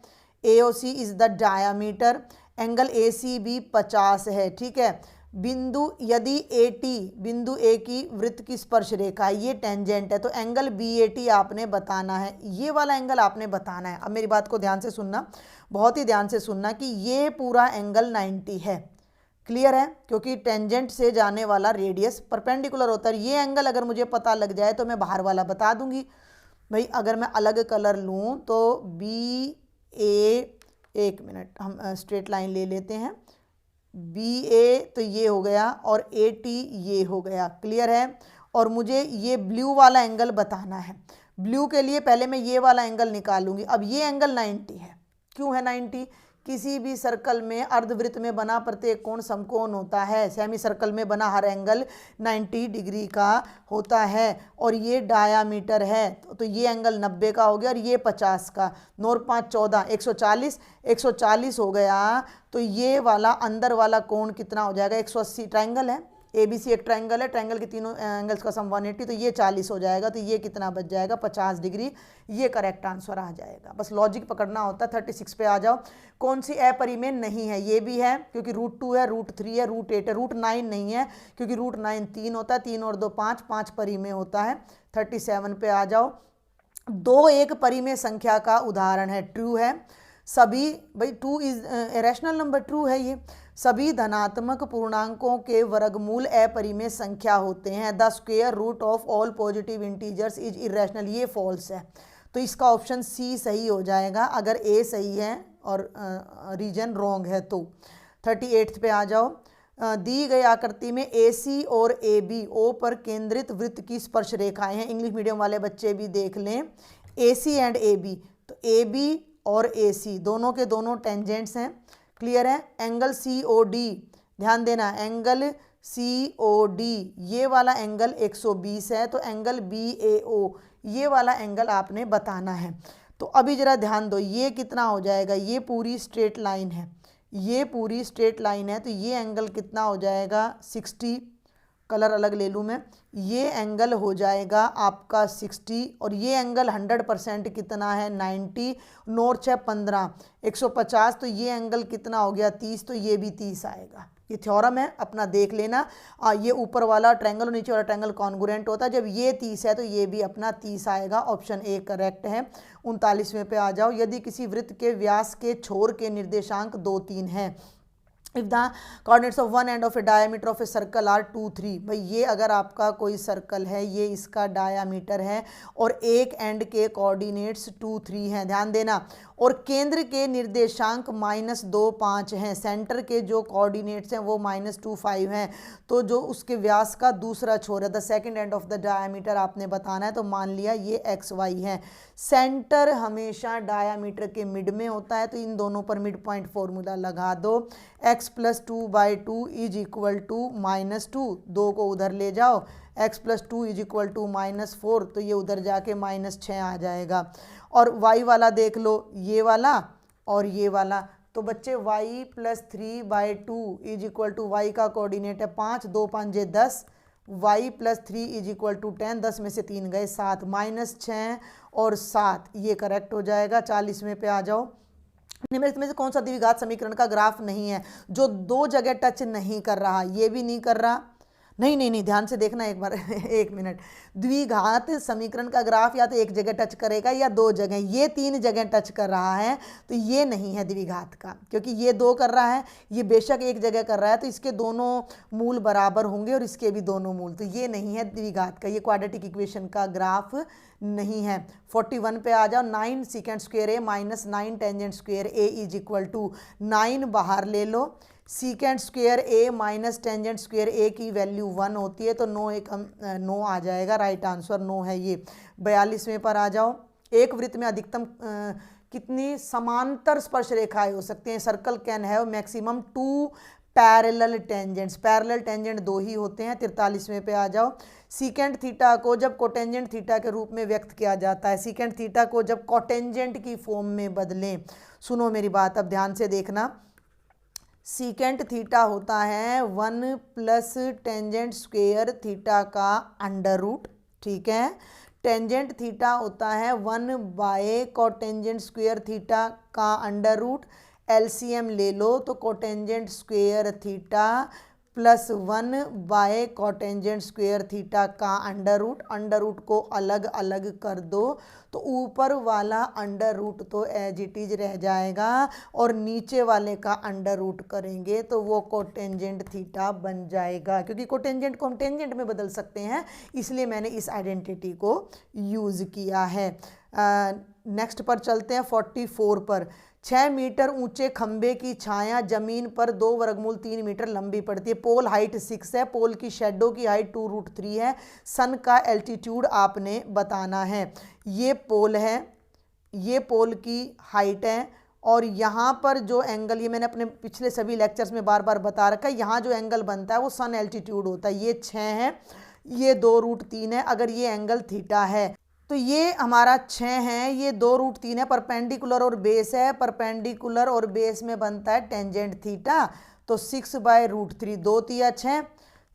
A O C is the diameter. Angle A C B 50 है। ठीक है, बिंदु यदि ए टी बिंदु ए की वृत्त की स्पर्श रेखा है, ये टेंजेंट है, तो एंगल बी ए टी आपने बताना है, ये वाला एंगल आपने बताना है। अब मेरी बात को ध्यान से सुनना, बहुत ही ध्यान से सुनना कि ये पूरा एंगल 90 है। क्लियर है, क्योंकि टेंजेंट से जाने वाला रेडियस परपेंडिकुलर होता है। ये एंगल अगर मुझे पता लग जाए तो मैं बाहर वाला बता दूंगी। भाई अगर मैं अलग कलर लूँ तो बी ए, एक मिनट हम स्ट्रेट लाइन ले लेते हैं, बी ए तो ये हो गया और ए टी ये हो गया। क्लियर है, और मुझे ये ब्लू वाला एंगल बताना है। ब्लू के लिए पहले मैं ये वाला एंगल निकालूंगी। अब ये एंगल 90 है। क्यों है 90? किसी भी सर्कल में अर्धवृत्त में बना प्रत्येक कोण समकोण होता है। सेमी सर्कल में बना हर एंगल 90 डिग्री का होता है और ये डायामीटर है, तो ये एंगल 90 का हो गया और ये 50 का। 9 और 5 14, 140 हो गया। तो ये वाला अंदर वाला कोण कितना हो जाएगा? 180। ट्राइंगल है, ए बी सी एक ट्राइंगल है, ट्राइंगल के तीनों एंगल्स का सम 180, तो ये 40 हो जाएगा। तो ये कितना बच जाएगा? 50 डिग्री। ये करेक्ट आंसर आ जाएगा। बस लॉजिक पकड़ना होता है। 36 पे आ जाओ। कौन सी अपरिमेय नहीं है? ये भी है, क्योंकि √2 है, √3 है, √8 है। √9 नहीं है, क्योंकि √9 3 होता है, 3 और 2 5, 5 परिमेय होता है। 37 पे आ जाओ। 2 एक परिमेय संख्या का उदाहरण है, ट्रू है सभी। भाई 2 इज रैशनल नंबर, ट्रू है ये। सभी धनात्मक पूर्णांकों के वर्गमूल अपरिमेय संख्या होते हैं। The square root of all positive integers is irrational, ये फॉल्स है। तो इसका ऑप्शन सी सही हो जाएगा अगर ए सही है और रीजन रॉन्ग है तो। 38 पे आ जाओ। दी गई आकृति में ए सी और ए बी ओ पर केंद्रित वृत्त की स्पर्श रेखाएं हैं। इंग्लिश मीडियम वाले बच्चे भी देख लें, ए सी एंड ए बी। तो ए बी और ए सी दोनों के दोनों टेंजेंट्स हैं। क्लियर है। एंगल सी ओ डी, ध्यान देना, एंगल सी ओ डी ये वाला एंगल 120 है, तो एंगल बी ए ओ ये वाला एंगल आपने बताना है। तो अभी जरा ध्यान दो, ये कितना हो जाएगा? ये पूरी स्ट्रेट लाइन है, ये पूरी स्ट्रेट लाइन है, तो ये एंगल कितना हो जाएगा? 60। कलर अलग ले लूँ मैं, ये एंगल हो जाएगा आपका 60 और ये एंगल 100% कितना है? 90। 9 और 6 15, 150, तो ये एंगल कितना हो गया? 30, तो ये भी 30 आएगा। ये थ्योरम है, अपना देख लेना। ये ऊपर वाला ट्रायंगल और नीचे वाला ट्रायंगल कॉन्ग्रुएंट होता है। जब ये 30 है तो ये भी अपना 30 आएगा। ऑप्शन ए करेक्ट है। 39वें पे आ जाओ। यदि किसी वृत्त के व्यास के छोर के निर्देशांक 2 3 है, if the coordinates of one end of a diameter of a circle are 2 3, भाई ये अगर आपका कोई सर्कल है, ये इसका डायामीटर है और एक एंड के कोऑर्डिनेट्स 2 3 हैं, ध्यान देना, और केंद्र के निर्देशांक -2 5 हैं, सेंटर के जो कोऑर्डिनेट्स हैं वो -2 5 हैं, तो जो उसके व्यास का दूसरा छोर है, the second end of the diameter आपने बताना है। तो मान लिया ये एक्स वाई है। सेंटर हमेशा डायामीटर के मिड में होता है, तो इन दोनों पर मिड पॉइंट फॉर्मूला लगा दो। x + 2/2 इज इक्वल टू -2, 2 को उधर ले जाओ, x + 2 इज इक्वल टू -4, तो ये उधर जाके -6 आ जाएगा। और y वाला देख लो, ये वाला और ये वाला, तो बच्चे y + 3/2 is equal to y का कोऑर्डिनेट है 5, 2 5 10, y + 3 इज इक्वल टू 10, 10 में से 3 गए 7, -6 और 7, ये करेक्ट हो जाएगा। 40वें पे आ जाओ। निम्नलिखित में से कौन सा द्विघात समीकरण का ग्राफ नहीं है? जो 2 जगह टच नहीं कर रहा, ये भी नहीं कर रहा, नहीं नहीं नहीं, ध्यान से देखना एक बार एक मिनट। द्विघात समीकरण का ग्राफ या तो एक जगह टच करेगा या दो जगह, ये 3 जगह टच कर रहा है तो ये नहीं है द्विघात का, क्योंकि ये 2 कर रहा है, ये बेशक एक जगह कर रहा है, तो इसके दोनों मूल बराबर होंगे और इसके भी दोनों मूल, तो ये नहीं है द्विघात का, ये क्वाड्रेटिक इक्वेशन का ग्राफ नहीं है। 41 पे आ जाओ। 9 secant square A minus 9 tangent square A is equal to 9 बाहर ले लो, secant square A minus tangent square A की वैल्यू 1 होती है, तो 9 आ जाएगा, राइट आंसर 9 है ये। 42वें पर आ जाओ। एक वृत्त में अधिकतम कितनी समांतर स्पर्श रेखाएं हो सकती हैं? Circle can have maximum 2 parallel tangents, parallel tangent 2 ही होते हैं। 43वें पे आ जाओ। सीकेंड थीटा को जब कोटेंजेंट थीटा के रूप में व्यक्त किया जाता है, सीकेंड थीटा को जब कोटेंजेंट की फॉर्म में बदलें, सुनो मेरी बात अब ध्यान से देखना। सीकेंट थीटा होता है 1 प्लस टेंजेंट स्क्वेयर थीटा का अंडर रूट, ठीक है। टेंजेंट थीटा होता है 1 बाय कोटेंजेंट स्क्वेयर थीटा का अंडर रूट। एलसीएम ले लो तो cotangent square theta plus 1 by cotangent square theta का अंडर रूट को अलग अलग कर दो तो ऊपर वाला अंडर रूट तो एज इट इज रह जाएगा और नीचे वाले का अंडर रूट करेंगे तो वो कोटेंजेंट थीटा बन जाएगा, क्योंकि कोटेंजेंट को हम टेंजेंट में बदल सकते हैं, इसलिए मैंने इस आइडेंटिटी को यूज़ किया है। नेक्स्ट पर चलते हैं 44 पर। 6 मीटर ऊंचे खंबे की छाया जमीन पर 2 वर्गमूल 3 मीटर लंबी पड़ती है। पोल हाइट 6 है, पोल की शेडो की हाइट 2√3 है। सन का एल्टीट्यूड आपने बताना है। ये पोल है, ये पोल की हाइट है और यहाँ पर जो एंगल, ये मैंने अपने पिछले सभी लेक्चर्स में बार बार बता रखा है, यहाँ जो एंगल बनता है वो सन एल्टीट्यूड होता है। ये 6 है, ये 2√3 है। अगर ये एंगल थीटा है तो ये हमारा 6 है, ये 2√3 है, परपेंडिकुलर और बेस है, परपेंडिकुलर और बेस में बनता है टेंजेंट थीटा, तो 6/√3, 2 तिया 6,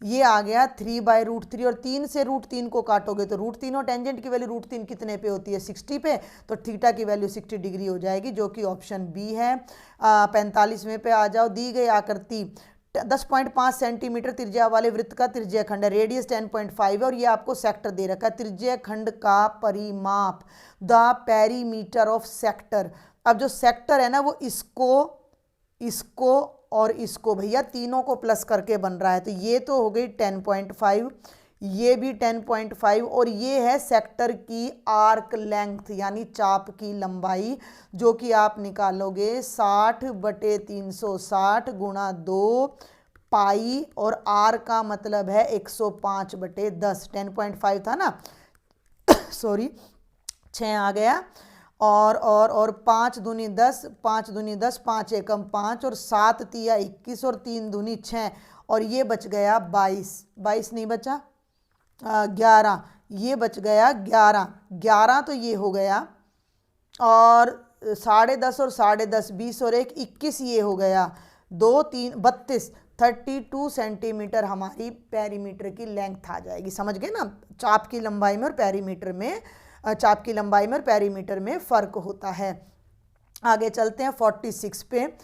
ये आ गया 3/√3 और 3 से √3 को काटोगे तो √3 और टेंजेंट की वैल्यू √3 कितने पे होती है? 60 पे, तो थीटा की वैल्यू 60 डिग्री हो जाएगी, जो कि ऑप्शन बी है। 45वें पे आ जाओ। दी गई आकृति 10.5 सेंटीमीटर त्रिज्या वाले वृत्त का त्रिज्या खंड है, रेडियस 10.5 है और ये आपको सेक्टर दे रखा है। त्रिज्या खंड का परिमाप, द पेरीमीटर ऑफ सेक्टर। अब जो सेक्टर है ना वो इसको और इसको भैया तीनों को प्लस करके बन रहा है, तो ये तो हो गई 10.5, ये भी 10.5 और ये है सेक्टर की आर्क लेंथ यानी चाप की लंबाई, जो कि आप निकालोगे 60/360 गुणा 2 पाई और आर का मतलब है 105/10। 10.5 था ना सॉरी 6 आ गया और 5 दूनी 10, 5 दूनी 10, 5 एकम 5 और 7 तिया 21 और 3 दूनी 6 और ये बच गया 22 नहीं बचा 11, ये बच गया 11 तो ये हो गया और 10.5 और 10.5 20 और 1 21, ये हो गया 2 3 32 32 सेंटीमीटर हमारी पेरीमीटर की लेंथ आ जाएगी। समझ गए ना, चाप की लंबाई में और पेरीमीटर में, चाप की लंबाई में और पेरीमीटर में फ़र्क होता है। आगे चलते हैं 46 पे।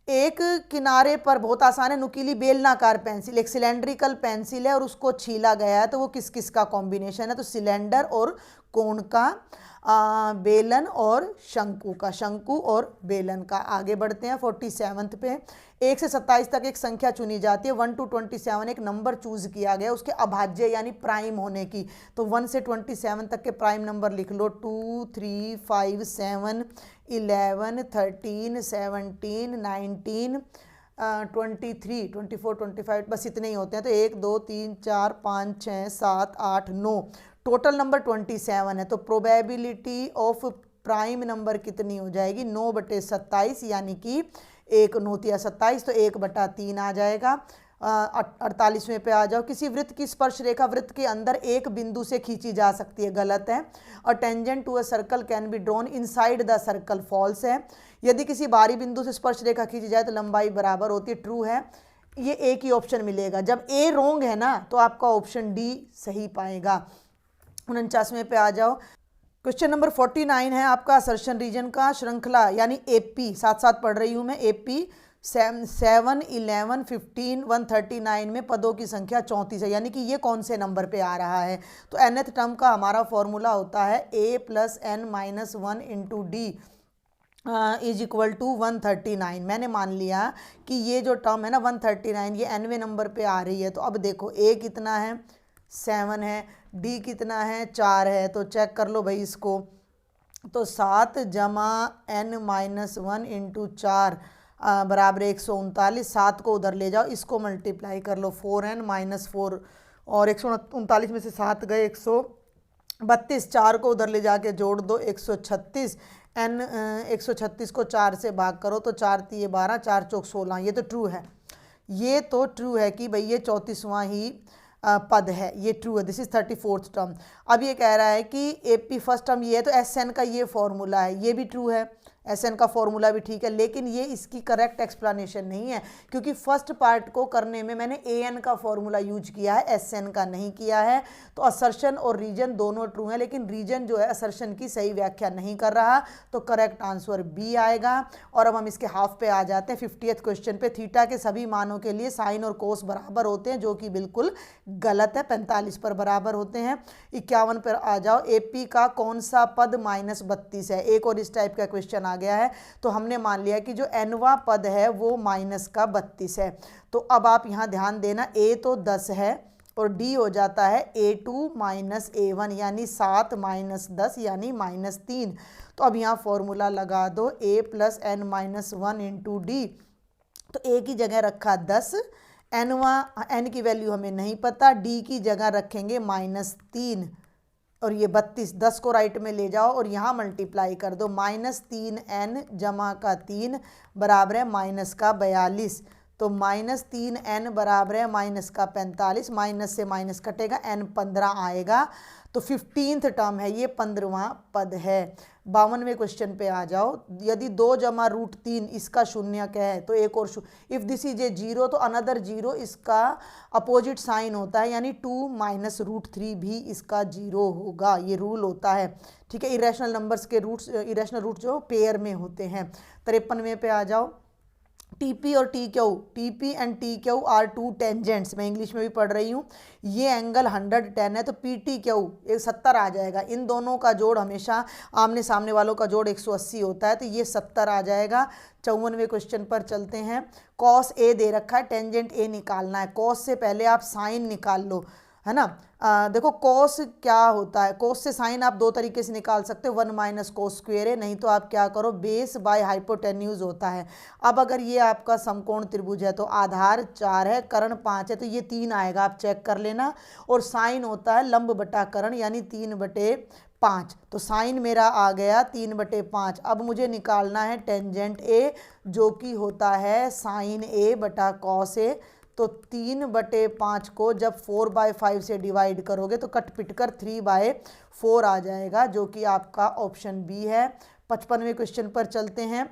एक किनारे पर बहुत आसान है, नुकीली बेलनाकार पेंसिल, एक सिलेंड्रिकल पेंसिल है और उसको छीला गया है, तो वो किस किस का कॉम्बिनेशन है? तो सिलेंडर और कोण का, बेलन और शंकु का, शंकु और बेलन का। आगे बढ़ते हैं 47 पे। 1 से 27 तक एक संख्या चुनी जाती है, 1 to 27 एक नंबर चूज किया गया उसके अभाज्य यानी प्राइम होने की, तो 1 से 27 तक के प्राइम नंबर लिख लो 2 3 5 7 11 13 17 19 23 24 25, बस इतने ही होते हैं। तो 1 2 3 4 5 6 7 8 9, टोटल नंबर 27 है, तो प्रोबेबिलिटी ऑफ प्राइम नंबर कितनी हो जाएगी? 9/27 यानी कि 1 9 तिया 27, तो 1/3 आ जाएगा। 48वें पे आ जाओ। किसी वृत्त की स्पर्श रेखा वृत्त के अंदर एक बिंदु से खींची जा सकती है, गलत है। और tangent to a circle can be drawn inside the circle, false है। यदि किसी बाहरी बिंदु से स्पर्श रेखा खींची जाए तो लंबाई बराबर होती है, ट्रू है। ये एक ही ऑप्शन मिलेगा, जब ए रोंग है ना तो आपका ऑप्शन डी सही पाएगा। 49वें पे आ जाओ। क्वेश्चन नंबर 49 है आपका असर्शन रीजन का श्रृंखला यानी एपी, साथ साथ पढ़ रही हूं मैं, एपी 7, 11, 15, 139 में पदों की संख्या 34 है, यानी कि ये कौन से नंबर पे आ रहा है। तो nth टर्म का हमारा फॉर्मूला होता है a + n-1 × d is equal to 139। मैंने मान लिया कि ये जो टर्म है ना 139 ये nवें नंबर पे आ रही है। तो अब देखो a कितना है 7 है, d कितना है 4 है, तो चेक कर लो भाई इसको। तो 7 + n-1 × 4 बराबर 139। 7 को उधर ले जाओ, इसको मल्टीप्लाई कर लो 4n - 4 और 139 में से 7 गए 132। 4 को उधर ले जाके जोड़ दो 136। n 136 को 4 से भाग करो तो 4 × 3 = 12, 4 × 4 = 16। ये तो ट्रू है, ये तो ट्रू है कि भाई ये 34वां ही पद है, ये ट्रू है। This is 34th term. अब ये कह रहा है कि AP फर्स्ट टर्म ये है, तो SN का ये फॉर्मूला है, ये भी ट्रू है, SN का फॉर्मूला भी ठीक है, लेकिन ये इसकी करेक्ट एक्सप्लेनेशन नहीं है, क्योंकि फर्स्ट पार्ट को करने में मैंने AN का फॉर्मूला यूज किया है, SN का नहीं किया है। तो असर्शन और रीजन दोनों ट्रू हैं, लेकिन रीजन जो है असर्शन की सही व्याख्या नहीं कर रहा, तो करेक्ट आंसर B आएगा। और अब हम इसके हाफ पे आ जाते हैं 50th क्वेश्चन पे। थीटा के सभी मानों के लिए साइन और कोस बराबर होते हैं, जो कि बिल्कुल गलत है, 45 पर बराबर होते हैं। 51 पर आ जाओ, AP का कौन सा पद -32 है। एक और इस टाइप का क्वेश्चन आ गया है, तो हमने मान लिया कि जो nवां पद है वो -32 है। तो अब आप यहाँ ध्यान देना, A तो 10 है और D हो जाता है A2 - A1 यानी 7 - 10 यानी -3। तो अब यहाँ फॉर्मूला लगा दो A + n-1 × D। तो A की जगह रखा 10, n की वैल्यू हमें नहीं पता, D की जगह रखेंगे -3 और ये 32। 10 को राइट में ले जाओ और यहाँ मल्टीप्लाई कर दो, -3n + 3 बराबर है -42। तो -3n बराबर है -45, माइनस से माइनस कटेगा, n 15 आएगा। तो 15th टर्म है, ये 15वां पद है। 52वें क्वेश्चन पे आ जाओ, यदि 2 + √3 इसका शून्यक है तो एक और इफ दिस इज ए 0 तो अनदर 0 इसका अपोजिट साइन होता है, यानी 2 - √3 भी इसका 0 होगा, ये रूल होता है। ठीक है, इरेशनल नंबर्स के रूट्स, इरेशनल रूट जो पेयर में होते हैं। 53वें पे आ जाओ, TP और TQ, TP and TQ are 2 tangents, मैं इंग्लिश में भी पढ़ रही हूँ। ये एंगल 110 है, तो PTQ 70 आ जाएगा। इन दोनों का जोड़ हमेशा आमने सामने वालों का जोड़ 180 होता है, तो ये 70 आ जाएगा। 54वें क्वेश्चन पर चलते हैं। cos A दे रखा है, टेंजेंट A निकालना है। cos से पहले आप साइन निकाल लो, है ना। देखो cos क्या होता है, cos से साइन आप 2 तरीके से निकाल सकते हो, 1 - cos² है, नहीं तो आप क्या करो बेस बाय हाइपोटेन्यूज होता है। अब अगर ये आपका समकोण त्रिभुज है तो आधार 4 है, कर्ण 5 है, तो ये 3 आएगा, आप चेक कर लेना। और साइन होता है लंब बटा कर्ण, यानी 3/5। तो साइन मेरा आ गया 3/5। अब मुझे निकालना है टेंजेंट A, जो कि होता है साइन A बटा कॉस A। तो 3/5 को जब 4/5 से डिवाइड करोगे तो कट पिट कर 3/4 आ जाएगा, जो कि आपका ऑप्शन B है। 55वें क्वेश्चन पर चलते हैं।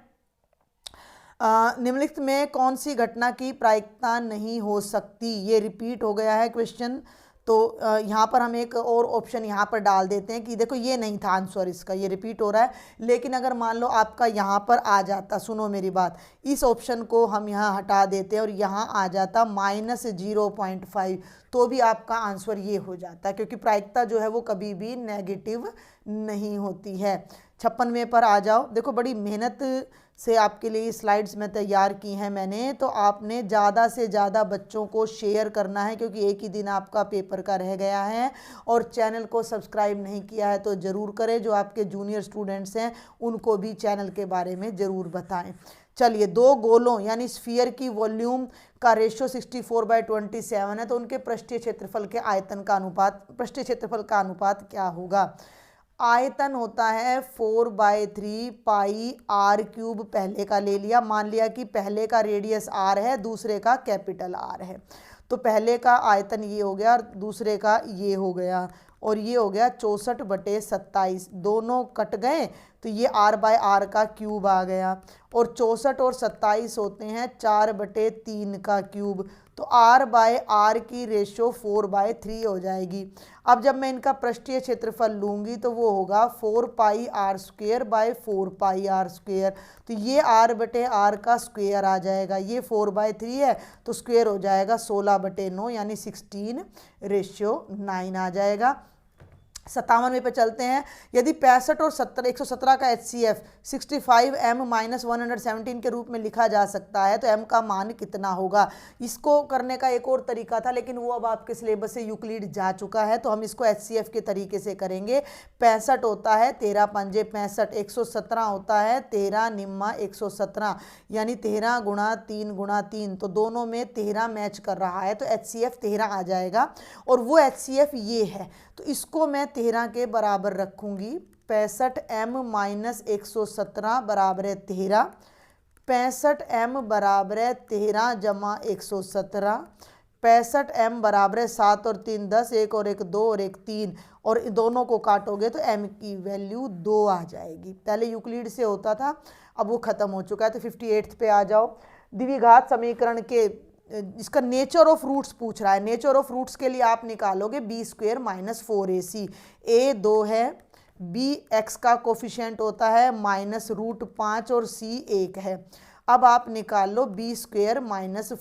निम्नलिखित में कौन सी घटना की प्रायिकता नहीं हो सकती, ये रिपीट हो गया है क्वेश्चन। तो यहाँ पर हम एक और ऑप्शन यहाँ पर डाल देते हैं कि देखो ये नहीं था आंसर इसका, ये रिपीट हो रहा है। लेकिन अगर मान लो आपका यहाँ पर आ जाता, सुनो मेरी बात, इस ऑप्शन को हम यहाँ हटा देते हैं और यहाँ आ जाता -0.5, तो भी आपका आंसर ये हो जाता है, क्योंकि प्रायिकता जो है वो कभी भी नेगेटिव नहीं होती है। 56वें पर आ जाओ। देखो बड़ी मेहनत से आपके लिए स्लाइड्स में तैयार की हैं मैंने, तो आपने ज़्यादा से ज़्यादा बच्चों को शेयर करना है, क्योंकि एक ही दिन आपका पेपर का रह गया है। और चैनल को सब्सक्राइब नहीं किया है तो ज़रूर करें। जो आपके जूनियर स्टूडेंट्स हैं उनको भी चैनल के बारे में ज़रूर बताएं। चलिए, 2 गोलों यानी स्फीयर की वॉल्यूम का रेशो 64/27 है, तो उनके पृष्ठीय क्षेत्रफल के आयतन का अनुपात, पृष्ठीय क्षेत्रफल का अनुपात क्या होगा। आयतन होता है 4/3 πr³ पहले का ले लिया, मान लिया कि पहले का रेडियस r है, दूसरे का कैपिटल R है, तो पहले का आयतन ये हो गया और दूसरे का ये हो गया। और ये हो गया 64/27, दोनों कट गए तो ये r/r का क्यूब आ गया। और 64 और 27 होते हैं 4/3 का क्यूब, तो r/r की रेशो 4/3 हो जाएगी। अब जब मैं इनका पृष्ठीय क्षेत्रफल लूँगी तो वो होगा 4πr²/4πr², तो ये r/r का स्क्वायर आ जाएगा, ये 4/3 है तो स्क्वायर हो जाएगा 16/9 यानी 16:9 आ जाएगा। 57वें पे चलते हैं। यदि 65 और 117 का HCF 65m-117 के रूप में लिखा जा सकता है तो m का मान कितना होगा। इसको करने का एक और तरीका था लेकिन वो अब आपके सिलेबस से यूक्लिड जा चुका है, तो हम इसको HCF के तरीके से करेंगे। 65 होता है 13 पंजे 65, 117 होता है 13 निम्मा 117 यानी 13 गुणा 3 गुणा 3, तो दोनों में 13 मैच कर रहा है तो HCF 13 आ जाएगा। और वो HCF ये है तो इसको मैं 13 के बराबर रखूंगी। 65m-117 बराबर है 13, 65m बराबर है 13 जमा 117, 65m बराबर है 7 और 3 10, 1 और 1 2 और 1 3, और दोनों को काटोगे तो m की वैल्यू 2 आ जाएगी। पहले यूक्लिड से होता था, अब वो खत्म हो चुका है। तो 58 पे आ जाओ। द्विघात समीकरण के इसका नेचर ऑफ रूट्स पूछ रहा है। नेचर ऑफ रूट्स के लिए आप निकालोगे b² - 4ac। a 2 है, b x का कोफिशिएंट होता है -√5 और c 1 है। अब आप निकाल लो b² -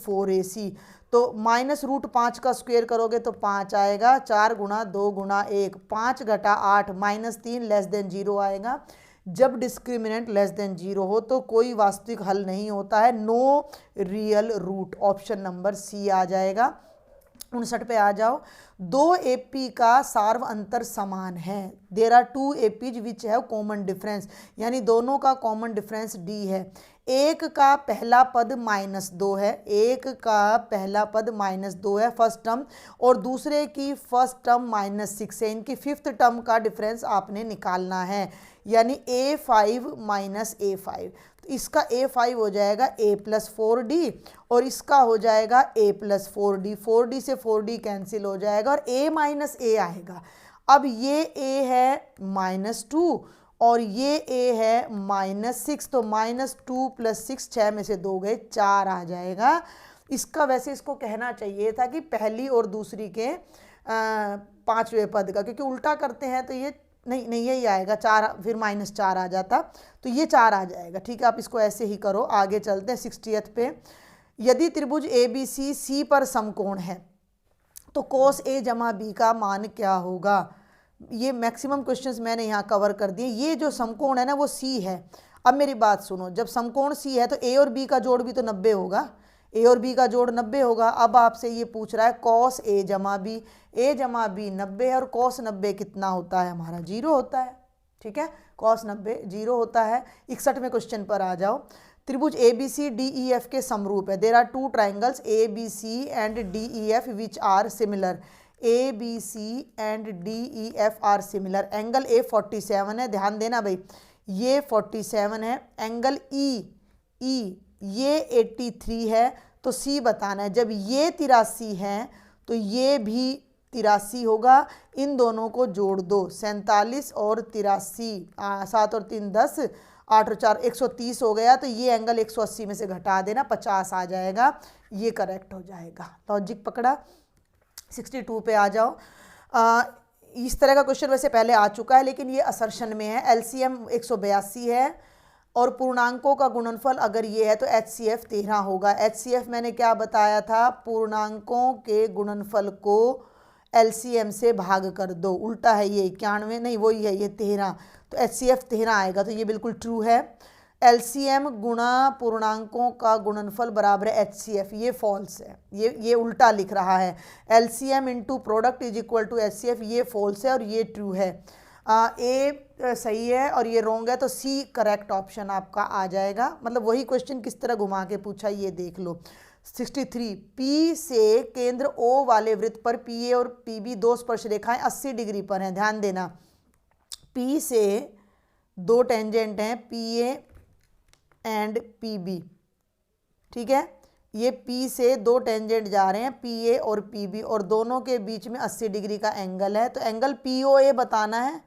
4ac, तो -√5 का स्क्वायर करोगे तो 5 आएगा, 4 गुणा 2 गुणा 1, 5 घटा 8 -3 लेस देन 0 आएगा। जब डिस्क्रिमिनेंट लेस देन 0 हो तो कोई वास्तविक हल नहीं होता है, no real root, option number C आ जाएगा। 59 पे आ जाओ। 2 AP का सार्व अंतर समान है। There are 2 APs which have common difference, यानी दोनों का कॉमन डिफरेंस D है। एक का पहला पद -2 है, एक का पहला पद -2 है फर्स्ट टर्म, और दूसरे की फर्स्ट टर्म -6 है। इनकी फिफ्थ टर्म का डिफरेंस आपने निकालना है, यानी A5 - A5। तो इसका A5 हो जाएगा A+4D और इसका हो जाएगा A+4D। 4D से 4D कैंसिल हो जाएगा और A - A आएगा। अब ये A है -2 और ये A है -6, तो -2 + 6, 6 में से 2 गए 4 आ जाएगा। इसका वैसे इसको कहना चाहिए था कि पहली और दूसरी के 5वें पद का, क्योंकि उल्टा करते हैं तो ये नहीं यही आएगा 4, फिर -4 आ जाता, तो ये 4 आ जाएगा। ठीक है, आप इसको ऐसे ही करो। आगे चलते हैं 60th पे। यदि त्रिभुज ABC C पर समकोण है तो cos A जमा B का मान क्या होगा। ये मैक्सिमम क्वेश्चंस मैंने यहाँ कवर कर दिए। ये जो समकोण है ना वो C है। अब मेरी बात सुनो, जब समकोण C है तो A और B का जोड़ भी तो 90 होगा, A और B का जोड़ 90 होगा। अब आपसे ये पूछ रहा है cos A जमा B, A जमा B 90 है और cos 90 कितना होता है हमारा, 0 होता है। ठीक है, cos 90 0 होता है। 61वें क्वेश्चन पर आ जाओ। त्रिभुज ABC DEF के समरूप है। There are 2 triangles ABC and DEF which are similar. ABC and DEF are similar. Angle A 47 है, ध्यान देना भाई, ये 47 है। एंगल E ये 83 है, तो C बताना है। जब ये 83 है तो ये भी 83 होगा। इन दोनों को जोड़ दो, 47 और 83, 7 और 3 10, 8 और 4 130 हो गया। तो ये एंगल 180 में से घटा देना, 50 आ जाएगा, ये करेक्ट हो जाएगा। लॉजिक पकड़ा। 62 पे आ जाओ। इस तरह का क्वेश्चन वैसे पहले आ चुका है लेकिन ये असर्शन में है। LCM 182 है और पूर्णांकों का गुणनफल अगर ये है तो HCF 13 होगा। HCF मैंने क्या बताया था, पूर्णांकों के गुणनफल को LCM से भाग कर दो। उल्टा है ये 91, नहीं वही है ये 13, तो HCF 13 आएगा, तो ये बिल्कुल ट्रू है। LCM गुणा पूर्णांकों का गुणनफल बराबर है HCF, ये फॉल्स है, ये उल्टा लिख रहा है। LCM into product is equal to HCF, ये फॉल्स है और ये ट्रू है। A सही है और ये रॉन्ग है, तो C करेक्ट ऑप्शन आपका आ जाएगा। मतलब वही क्वेश्चन किस तरह घुमा के पूछा ये देख लो। 63, P से केंद्र O वाले वृत्त पर PA और PB दो स्पर्श रेखाएं 80 डिग्री पर हैं। ध्यान देना, P से दो टेंजेंट हैं, PA एंड PB, ठीक है। ये P से दो टेंजेंट जा रहे हैं, PA और PB, और दोनों के बीच में 80 डिग्री का एंगल है। तो एंगल POA बताना है।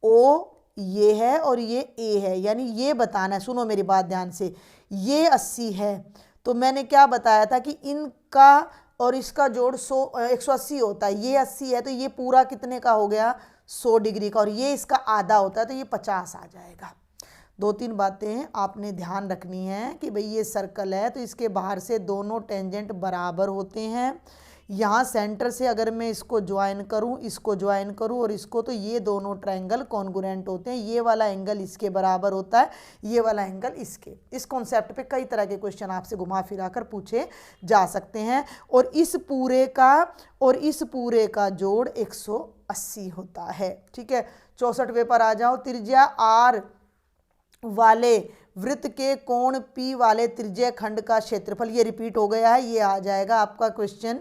O ये है और ये A है, यानी ये बताना है। सुनो मेरी बात ध्यान से, ये 80 है तो मैंने क्या बताया था कि इनका और इसका जोड़ 180 होता है। ये 80 है तो ये पूरा कितने का हो गया, 100 डिग्री का, और ये इसका आधा होता है तो ये 50 आ जाएगा। दो तीन बातें आपने ध्यान रखनी है कि भाई ये सर्कल है तो इसके बाहर से दोनों टेंजेंट बराबर होते हैं। यहाँ सेंटर से अगर मैं इसको ज्वाइन करूँ, इसको ज्वाइन करूँ और इसको, तो ये दोनों ट्रायंगल कॉन्ग्रुएंट होते हैं। ये वाला एंगल इसके बराबर होता है, ये वाला एंगल इसके। इस कॉन्सेप्ट पे कई तरह के क्वेश्चन आपसे घुमा फिरा कर पूछे जा सकते हैं। और इस पूरे का जोड़ 180 होता है। ठीक है, 64वें पर आ जाओ। त्रिज्या R वाले वृत्त के कोण P वाले त्रिज्या खंड का क्षेत्रफल, ये रिपीट हो गया है, ये आ जाएगा आपका क्वेश्चन।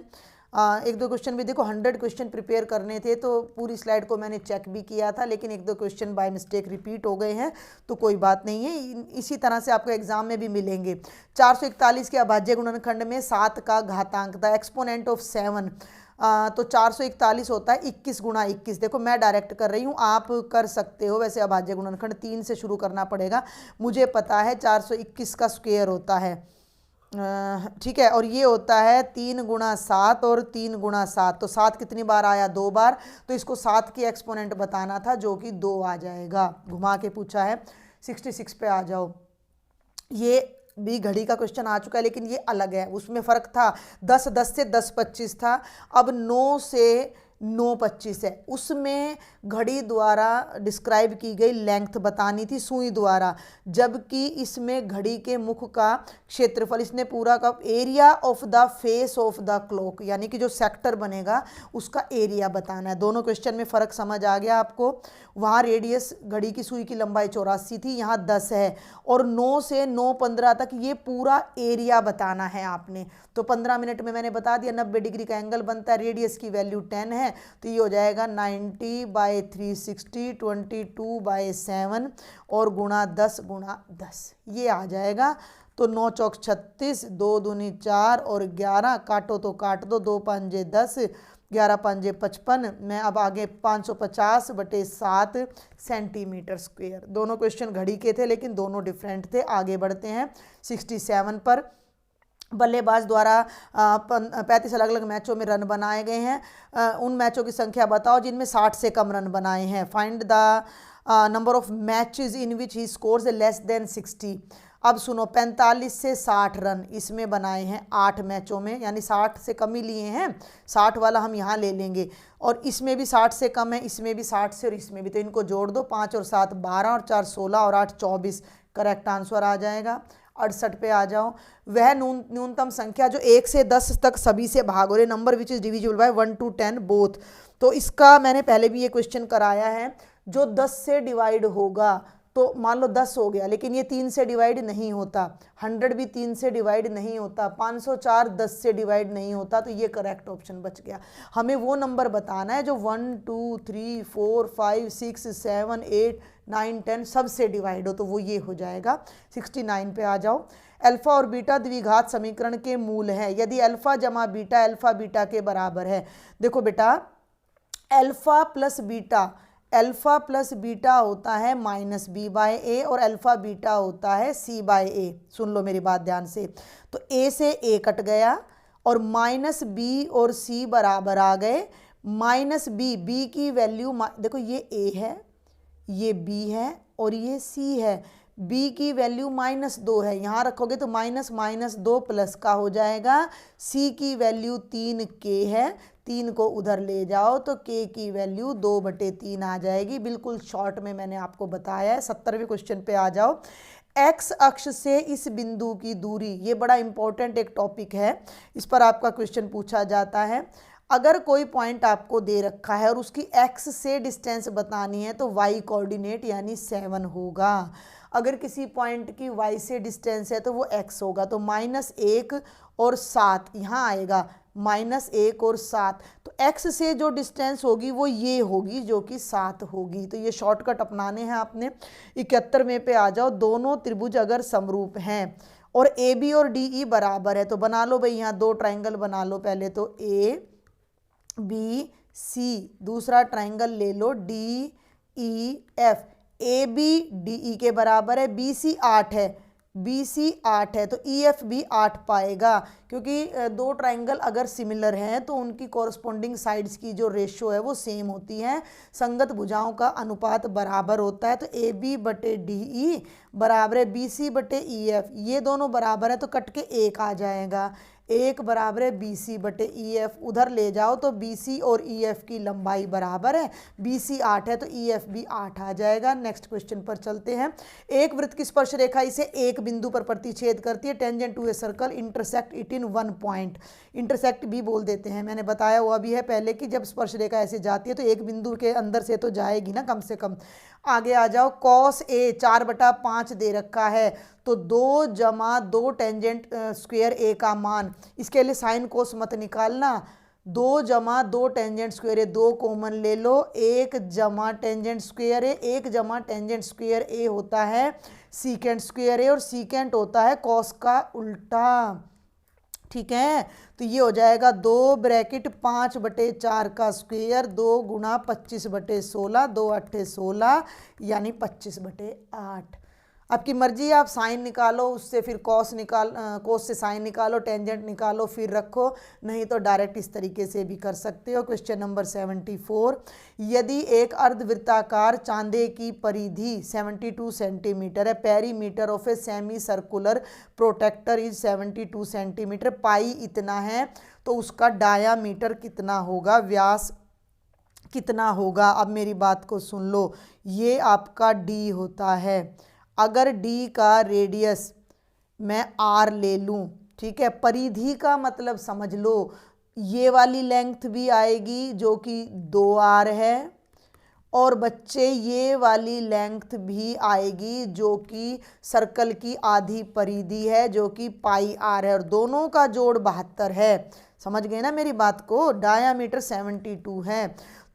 एक दो क्वेश्चन भी देखो, 100 क्वेश्चन प्रिपेयर करने थे तो पूरी स्लाइड को मैंने चेक भी किया था, लेकिन एक दो क्वेश्चन बाय मिस्टेक रिपीट हो गए हैं, तो कोई बात नहीं है, इसी तरह से आपको एग्जाम में भी मिलेंगे। 441 के अभाज्य गुणनखंड में 7 का घातांक था, एक्सपोनेंट ऑफ 7, तो 441 होता है 21 गुणा 21। देखो मैं डायरेक्ट कर रही हूँ, आप कर सकते हो। वैसे अभाज्य गुणनखंड 3 से शुरू करना पड़ेगा, मुझे पता है 421 का स्क्वायर होता है। ठीक है, और ये होता है 3 गुणा 7 और 3 गुणा 7, तो 7 कितनी बार आया, 2 बार, तो इसको 7 की एक्सपोनेंट बताना था जो कि 2 आ जाएगा। घुमा के पूछा है। 66 पे आ जाओ। ये भी घड़ी का क्वेश्चन आ चुका है, लेकिन ये अलग है, उसमें फ़र्क था। 10 से 10:25 था, अब 9 से 9:25 है। उसमें घड़ी द्वारा डिस्क्राइब की गई लेंथ बतानी थी सुई द्वारा, जबकि इसमें घड़ी के मुख का क्षेत्रफल, इसने पूरा का area of the face of the clock, यानी कि जो सेक्टर बनेगा उसका एरिया बताना है। दोनों क्वेश्चन में फ़र्क समझ आ गया आपको। वहाँ रेडियस घड़ी की सुई की लंबाई 84 थी, यहाँ 10 है, और 9 से 9:15 तक ये पूरा एरिया बताना है आपने। तो 15 मिनट में मैंने बता दिया 90 डिग्री का एंगल बनता है, रेडियस की वैल्यू 10 है, तो ये हो जाएगा 90/360, 22/7 और गुणा 10 गुणा 10, ये आ जाएगा। तो 9 चौक 36, 2 दूनी 4 और 11, काटो तो काट दो, 2 पंजे 10, 11 पंजे 55। मैं अब आगे 550/7 सेंटीमीटर स्क्वायर। दोनों क्वेश्चन घड़ी के थे लेकिन दोनों डिफरेंट थे। आगे बढ़ते हैं 67 पर। बल्लेबाज द्वारा 35 अलग अलग मैचों में रन बनाए गए हैं, उन मैचों की संख्या बताओ जिनमें 60 से कम रन बनाए हैं। Find the number of matches in which he scores less than 60। अब सुनो, 45 से 60 रन इसमें बनाए हैं 8 मैचों में, यानी 60 से कम ही लिए हैं, 60 वाला हम यहाँ ले लेंगे, और इसमें भी 60 से कम है, इसमें भी 60 से और इसमें भी, तो इनको जोड़ दो, 5 और 7 12 और 4 16 और 8 24, करेक्ट आंसर आ जाएगा। 68 पे आ जाओ। वह न्यूनतम संख्या जो 1 से 10 तक सभी से भाग रहे, number which is divisible by 1 to 10 both. तो इसका मैंने पहले भी ये क्वेश्चन कराया है, जो 10 से डिवाइड होगा, तो मान लो 10 हो गया, लेकिन ये 3 से डिवाइड नहीं होता, 100 भी 3 से डिवाइड नहीं होता, 504 10 से डिवाइड नहीं होता, तो ये करेक्ट ऑप्शन बच गया। हमें वो नंबर बताना है जो 1 2 3 4 5 6 7 8 9 10 सब से डिवाइड हो, तो वो ये हो जाएगा। 69 पे आ जाओ। अल्फा और बीटा द्विघात समीकरण के मूल हैं यदि अल्फा जमा बीटा अल्फा बीटा के बराबर है। देखो बेटा, अल्फा प्लस बीटा होता है -b/a और अल्फा बीटा होता है c/a। सुन लो मेरी बात ध्यान से, तो a से a कट गया और -b और c बराबर आ गए। -b की वैल्यू, देखो ये a है, ये b है और ये c है, b की वैल्यू -2 है, यहाँ रखोगे तो -2 प्लस का हो जाएगा। c की वैल्यू 3k है, 3 को उधर ले जाओ तो k की वैल्यू 2/3 आ जाएगी। बिल्कुल शॉर्ट में मैंने आपको बताया है। 70वें क्वेश्चन पे आ जाओ। x अक्ष से इस बिंदु की दूरी, ये बड़ा इंपॉर्टेंट एक टॉपिक है, इस पर आपका क्वेश्चन पूछा जाता है। अगर कोई पॉइंट आपको दे रखा है और उसकी x से डिस्टेंस बतानी है तो y कोऑर्डिनेट यानी 7 होगा। अगर किसी पॉइंट की y से डिस्टेंस है तो वो x होगा, तो -1 और 7 यहाँ आएगा, -1 और 7, तो x से जो डिस्टेंस होगी वो ये होगी जो कि 7 होगी। तो ये शॉर्टकट अपनाने हैं आपने। 71वें पे आ जाओ। दोनों त्रिभुज अगर समरूप हैं और ए बी और डी ई बराबर है, तो बना लो भाई यहाँ दो ट्राइंगल बना लो। पहले तो ए बी सी, दूसरा ट्राइंगल ले लो D E F. A B D E के बराबर है, बी सी 8 है, बी सी 8 है, तो ई एफ भी 8 पाएगा, क्योंकि दो ट्राइंगल अगर सिमिलर हैं तो उनकी कॉरस्पॉन्डिंग साइड्स की जो रेशो है वो सेम होती है, संगत भुजाओं का अनुपात बराबर होता है। तो ए बी बटे डी ई बराबर है बी सी बटे ई एफ, ये दोनों बराबर है तो कट के एक आ जाएगा, एक बराबर है बी सी बटे ई एफ, उधर ले जाओ तो बी सी और ई एफ की लंबाई बराबर है, बी सी 8 है तो ई एफ भी 8 आ जाएगा। नेक्स्ट क्वेश्चन पर चलते हैं। एक वृत्त की स्पर्श रेखा इसे एक बिंदु पर प्रतिच्छेद करती है, tangent to a circle intersect it in one point. Intersect भी बोल देते हैं, मैंने बताया हुआ भी है पहले कि जब स्पर्श रेखा ऐसे जाती है तो एक बिंदु के अंदर से तो जाएगी ना कम से कम। आगे आ जाओ, कॉस ए 4/5 दे रखा है, तो 2 जमा 2 टेंजेंट स्क्वायर ए का मान, इसके लिए साइन कोस मत निकालना, 2 जमा 2 टेंजेंट स्क्वायर ए, 2 कॉमन ले लो, 1 जमा टेंजेंट स्क्वायर ए, 1 जमा टेंजेंट स्क्वायर ए होता है सीकेंट स्क्वायर ए, और सीकेंट होता है कॉस का उल्टा, ठीक है। तो ये हो जाएगा 2 ब्रैकेट 5/4 का स्क्वायर, 2 गुणा 25/16, 2 8 16 यानी 25/8। आपकी मर्जी है, आप साइन निकालो, उससे फिर कॉस कॉस से साइन निकालो, टेंजेंट निकालो फिर रखो, नहीं तो डायरेक्ट इस तरीके से भी कर सकते हो। क्वेश्चन नंबर 74, यदि एक अर्धवृत्ताकार चांदे की परिधि 72 सेंटीमीटर है, perimeter of a semi circular protector is 72 centimetre, pi इतना है, तो उसका डायामीटर कितना होगा, व्यास कितना होगा। अब मेरी बात को सुन लो, ये आपका डी होता है, अगर डी का रेडियस मैं आर ले लूँ, ठीक है, परिधि का मतलब समझ लो ये वाली लेंथ भी आएगी जो कि 2r है, और बच्चे ये वाली लेंथ भी आएगी जो कि सर्कल की आधी परिधि है जो कि पाई आर है, और दोनों का जोड़ 72 है। समझ गए ना मेरी बात को। डायामीटर 72 है,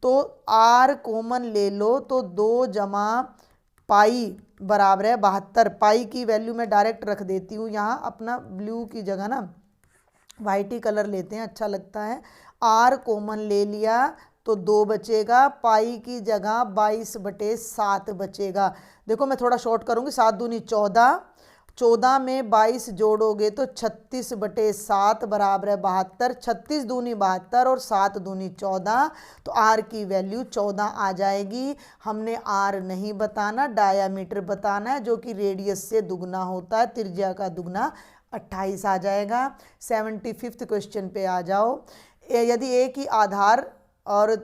तो आर कॉमन ले लो, तो 2 जमा पाई बराबर है 72। पाई की वैल्यू मैं डायरेक्ट रख देती हूँ यहाँ, अपना ब्लू की जगह ना वाइट ही कलर लेते हैं, अच्छा लगता है। आर कॉमन ले लिया तो 2 बचेगा, पाई की जगह 22/7 बचेगा। देखो मैं थोड़ा शॉर्ट करूँगी, 7 दूनी 14, 14 में 22 जोड़ोगे तो 36/7 बराबर है 72, 36 दूनी 72 और 7 दूनी 14, तो आर की वैल्यू 14 आ जाएगी। हमने आर नहीं बताना, डायामीटर बताना है जो कि रेडियस से दुगना होता है, त्रिज्या का दुगना 28 आ जाएगा। 75th क्वेश्चन पे आ जाओ। यदि एक ही आधार और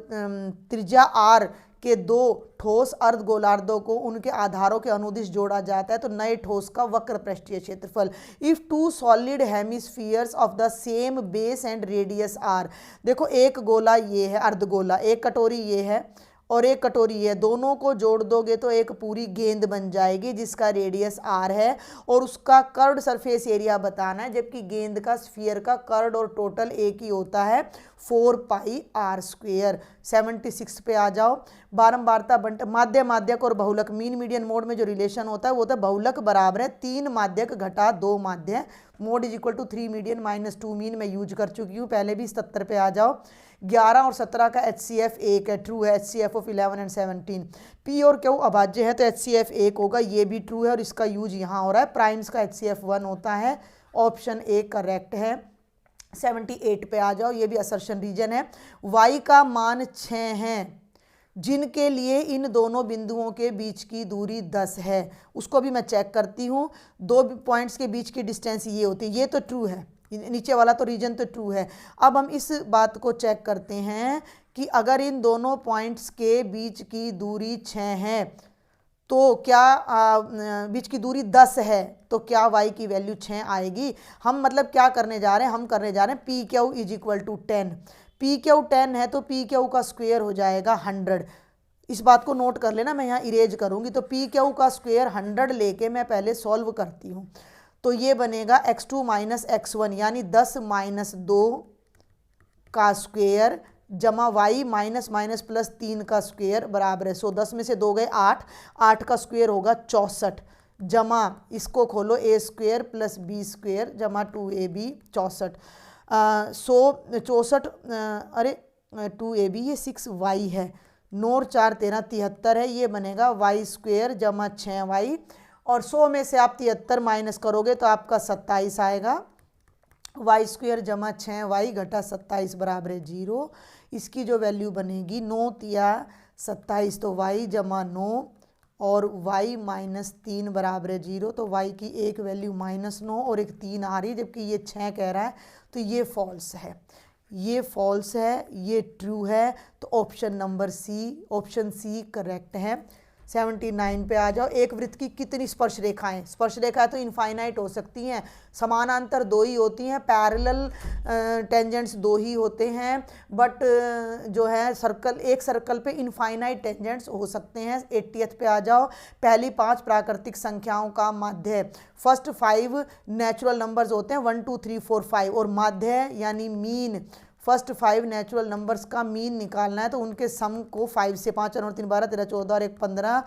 त्रिज्या आर के 2 ठोस अर्धगोलार्धों को उनके आधारों के अनुदिश जोड़ा जाता है, तो नए ठोस का वक्र पृष्ठीय क्षेत्रफल। If 2 solid hemispheres of the same base and radius are, देखो एक गोला ये है अर्धगोला, एक कटोरी ये है और एक कटोरी ये, दोनों को जोड़ दोगे तो एक पूरी गेंद बन जाएगी जिसका रेडियस आर है, और उसका कर्ड सरफेस एरिया बताना है, जबकि गेंद का स्फीयर का कर्ड और टोटल एक ही होता है 4 पाई आर स्क्वेयर। 76 पे आ जाओ। बारंबारता बंट माध्य माध्यक और बहुलक मीन मीडियन मोड में जो रिलेशन होता है वो होता है बहुलक बराबर है 3 माध्यक घटा 2 माध्य, mode is equal to 3 median minus 2 mean. मैं यूज कर चुकी हूँ पहले भी। 77 पे आ जाओ। 11 और 17 का HCF 1 है, ट्रू है। HCF ऑफ 11 एंड 17, P और Q अभाज्य है तो HCF 1 होगा, ये भी ट्रू है और इसका यूज यहाँ हो रहा है। प्राइम्स का HCF 1 होता है, ऑप्शन ए करेक्ट है। 78 पे आ जाओ, ये भी असर्शन रीजन है। y का मान 6 है जिनके लिए इन दोनों बिंदुओं के बीच की दूरी 10 है, उसको भी मैं चेक करती हूँ। 2 पॉइंट्स के बीच की डिस्टेंस ये होती है, ये तो ट्रू है, नीचे वाला तो रीजन तो ट्रू है। अब हम इस बात को चेक करते हैं कि अगर इन दोनों पॉइंट्स के बीच की दूरी 6 है तो क्या बीच की दूरी 10 है तो क्या y की वैल्यू 6 आएगी। हम मतलब क्या करने जा रहे हैं, हम करने जा रहे हैं P Q is equal to 10। P Q 10 है तो पी क्यू का स्क्वायर हो जाएगा 100। इस बात को नोट कर लेना, मैं यहाँ इरेज करूँगी। तो पी क्यू का स्क्वायर 100 लेके मैं पहले सॉल्व करती हूँ, तो ये बनेगा x2 माइनस x1 यानी 10 माइनस 2 का स्क्वायर जमा y माइनस माइनस प्लस 3 का स्क्वायर बराबर है 100। 10 में से 2 गए 8, 8 का स्क्वायर होगा 64। जमा इसको खोलो ए स्क्वेयर प्लस बी स्क्वेयर जमा 2ab 64 64 अरे 2ab ये 6y है, 9 और 4 13 73 है, ये बनेगा y स्क्वेयर जमा 6y और 100 में से आप 73 माइनस करोगे तो आपका 27 आएगा। y स्क्वेयर जमा 6y घटा 27 बराबर है 0। इसकी जो वैल्यू बनेगी 9 तिया 27 तो y जमा 9 और y माइनस 3 बराबर है 0। तो y की एक वैल्यू -9 और एक 3 आ रही है, जबकि ये 6 कह रहा है, तो ये फॉल्स है, ये फॉल्स है, ये ट्रू है। तो ऑप्शन सी करेक्ट है। 79 पे आ जाओ। एक वृत्त की कितनी स्पर्श रेखाएं? स्पर्श रेखाएं तो इनफाइनाइट हो सकती हैं, समानांतर 2 ही होती हैं, पैरेलल टेंजेंट्स 2 ही होते हैं, बट जो है सर्कल, एक सर्कल पे इनफाइनाइट टेंजेंट्स हो सकते हैं। 80th पे आ जाओ। पहली 5 प्राकृतिक संख्याओं का माध्य, फर्स्ट 5 नेचुरल नंबर्स होते हैं 1 2 3 4 5 और माध्य यानी मीन, फर्स्ट 5 नेचुरल नंबर्स का मीन निकालना है, तो उनके सम को 5 से 5 और 3 12 13 14 और 1 15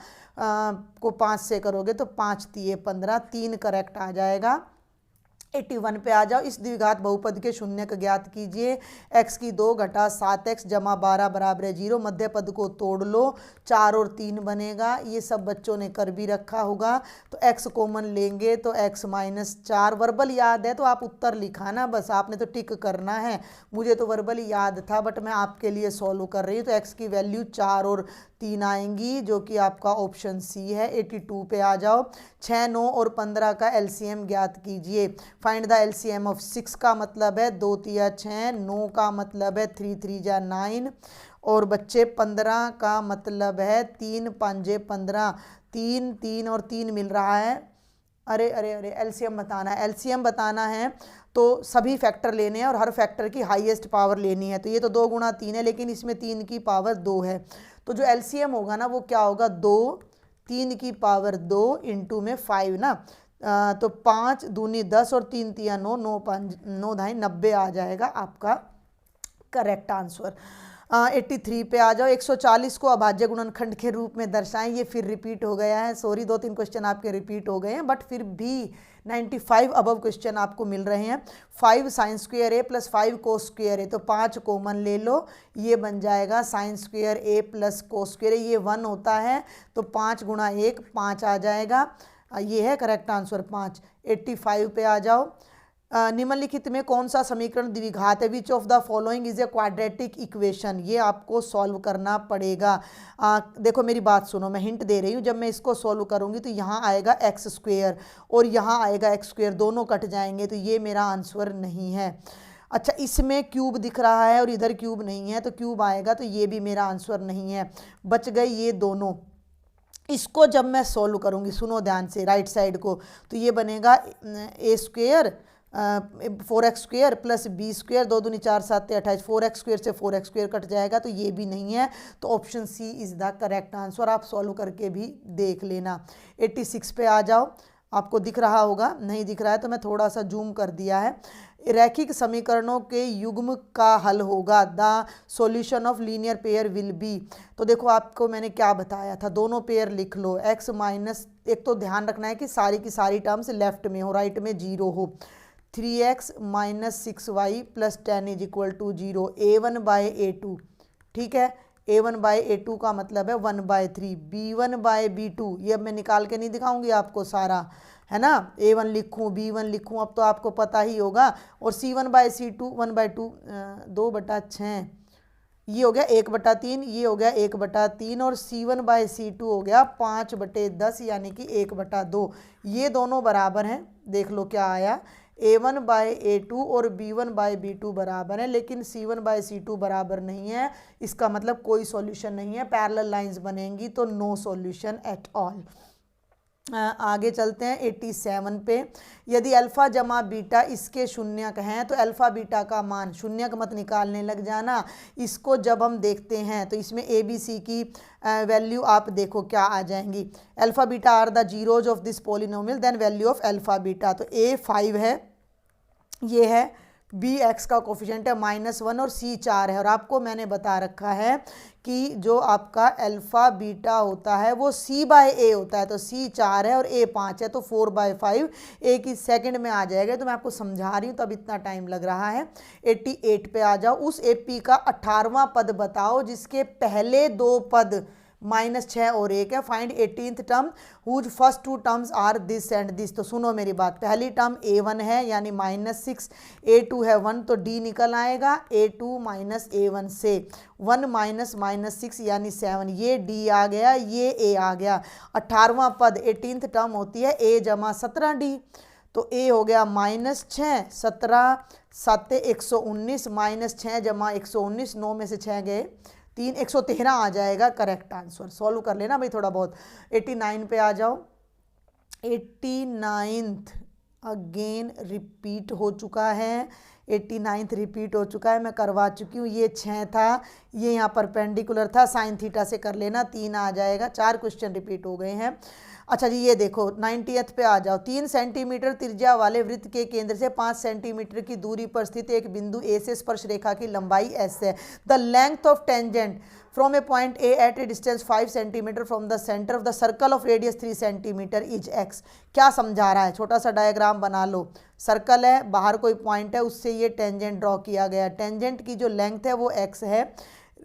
को 5 से करोगे तो 5 3 15, 3 करेक्ट आ जाएगा। 81 पे आ जाओ। इस द्विघात बहुपद के शून्यक ज्ञात कीजिए। x की 2 घटा 7x जमा 12 बराबर है 0। मध्य पद को तोड़ लो, 4 और 3 बनेगा। ये सब बच्चों ने कर भी रखा होगा। तो x कॉमन लेंगे तो x माइनस 4। वर्बल याद है तो आप उत्तर लिखाना, बस आपने तो टिक करना है। मुझे तो वर्बल याद था बट मैं आपके लिए सॉल्व कर रही हूँ। तो x की वैल्यू 4 और 3 आएंगी, जो कि आपका ऑप्शन सी है। 82 पे आ जाओ। 6 9 और 15 का एलसीएम ज्ञात कीजिए। फाइंड द एलसीएम ऑफ 6 का मतलब है 2 तिया 6, 9 का मतलब है 3 3 जा 9 और बच्चे 15 का मतलब है 3 5 15, 3 3 और 3 मिल रहा है। अरे अरे अरे एलसीएम बताना है, एलसीएम बताना है तो सभी फैक्टर लेने हैं और हर फैक्टर की हाईएस्ट पावर लेनी है। तो ये तो 2 गुणा 3 है, लेकिन इसमें 3 की पावर 2 है। तो जो एलसीएम होगा ना वो क्या होगा, 2 3 की पावर 2 इंटू में 5 ना, तो 5 दूनी 10 और 3 तिया 9, 9 5 9 ढाई 90 आ जाएगा आपका करेक्ट आंसर। 83 पे आ जाओ। 140 को अभाज्य गुणनखंड के रूप में दर्शाएं। ये फिर रिपीट हो गया है, सॉरी 2-3 क्वेश्चन आपके रिपीट हो गए हैं, बट फिर भी 95 अबव क्वेश्चन आपको मिल रहे हैं। 5 साइन स्क्वेयर ए प्लस 5 कोस स्क्वेयर ए, तो 5 कॉमन ले लो, ये बन जाएगा साइन स्क्वेयर ए प्लस कोस स्क्वेयर ए, ये 1 होता है तो 5 गुणा 1 5 आ जाएगा। ये है करेक्ट आंसर 5। 85 पे आ जाओ। निम्नलिखित में कौन सा समीकरण द्विघात है? Which of the following is a quadratic equation? ये आपको सॉल्व करना पड़ेगा। देखो मेरी बात सुनो, मैं हिंट दे रही हूँ। जब मैं इसको सॉल्व करूँगी तो यहाँ आएगा एक्स स्क्वेयर और यहाँ आएगा एक्स स्क्वेयर, दोनों कट जाएंगे, तो ये मेरा आंसर नहीं है। अच्छा, इसमें क्यूब दिख रहा है और इधर क्यूब नहीं है, तो क्यूब आएगा, तो ये भी मेरा आंसर नहीं है। बच गए ये दोनों। इसको जब मैं सॉल्व करूँगी, सुनो ध्यान से, राइट साइड को, तो ये बनेगा A square 4x square plus B square, 2 दूनी 4 7 28, 4x स्क्वेयर से 4x स्क्वेयर कट जाएगा, तो ये भी नहीं है। तो option C is the correct answer. आप सॉल्व करके भी देख लेना। 86 पे आ जाओ। आपको दिख रहा होगा, नहीं दिख रहा है तो मैं थोड़ा सा जूम कर दिया है। रैखिक समीकरणों के युग्म का हल होगा, the solution of linear pair will be. तो देखो आपको मैंने क्या बताया था, दोनों पेयर लिख लो। x माइनस, एक तो ध्यान रखना है कि सारी की सारी टर्म्स लेफ्ट में हो, राइट में 0 हो। 3x minus 6y plus 10 is equal to 0। a1 by a2, ठीक है। a1 बाय a2 का मतलब है 1/3। b1 बाय b2, ये अब मैं निकाल के नहीं दिखाऊंगी आपको सारा, है ना। a1 लिखूँ, b1 लिखूँ, अब तो आपको पता ही होगा। और c1 बाय c2 1/2, 2/6, ये हो गया 1/3, ये हो गया 1/3 और c1 बाय c2 हो गया 5/10 यानी कि 1/2। ये दोनों बराबर हैं। देख लो क्या आया, a1 बाय a2 और b1 बाय b2 बराबर है, लेकिन c1 बाय c2 बराबर नहीं है। इसका मतलब कोई सॉल्यूशन नहीं है, पैरेलल लाइंस बनेंगी, तो नो सॉल्यूशन एट ऑल। आगे चलते हैं 87 पे। यदि अल्फ़ा जमा बीटा इसके शून्यक हैं तो अल्फ़ा बीटा का मान, शून्यक मत निकालने लग जाना। इसको जब हम देखते हैं तो इसमें ए बी सी की वैल्यू आप देखो क्या आ जाएंगी। Alpha beta are the zeros of this polynomial, then value of alpha beta. तो ए 5 है, ये है, बी एक्स का कोफिशिएंट है -1 और सी 4 है। और आपको मैंने बता रखा है कि जो आपका अल्फ़ा बीटा होता है वो C/A होता है, तो C 4 है और A 5 है, तो 4/5 एक ही सेकंड में आ जाएगा। तो मैं आपको समझा रही हूँ तब इतना टाइम लग रहा है। 88 पे आ जाओ। उस AP का 18वां पद बताओ जिसके पहले दो पद -6 और 1 है। Find 18th term whose first two terms are this and this. तो सुनो मेरी बात, पहली टर्म A1 है यानी -6, A2 है 1 तो D निकल आएगा, A2 - A1 से 1 - -6 यानी 7, ये D आ गया, ये A आ गया। 18वां पद 18th टर्म होती है A जमा 17D, तो A हो गया -6, 17 7 119, -6 जमा 119, 9 में से 6 गए 3, 113 आ जाएगा करेक्ट आंसर। सॉल्व कर लेना भाई थोड़ा बहुत। 89 पे आ जाओ। 89th अगेन रिपीट हो चुका है, 89th रिपीट हो चुका है, मैं करवा चुकी हूँ। ये 6 था, ये यहाँ परपेंडिकुलर था, साइन थीटा से कर लेना, 3 आ जाएगा। 4 क्वेश्चन रिपीट हो गए हैं। अच्छा जी, ये देखो 90th पे आ जाओ। 3 सेंटीमीटर त्रिज्या वाले वृत्त के केंद्र से 5 सेंटीमीटर की दूरी पर स्थित एक बिंदु ए से स्पर्श रेखा की लंबाई s है। The length of tangent from a point A at a distance 5 centimetre from the centre of the circle of radius 3 centimetre is x। क्या समझा रहा है, छोटा सा डायग्राम बना लो। सर्कल है, बाहर कोई पॉइंट है, उससे ये टेंजेंट ड्रॉ किया गया। टेंजेंट की जो लेंथ है वो x है,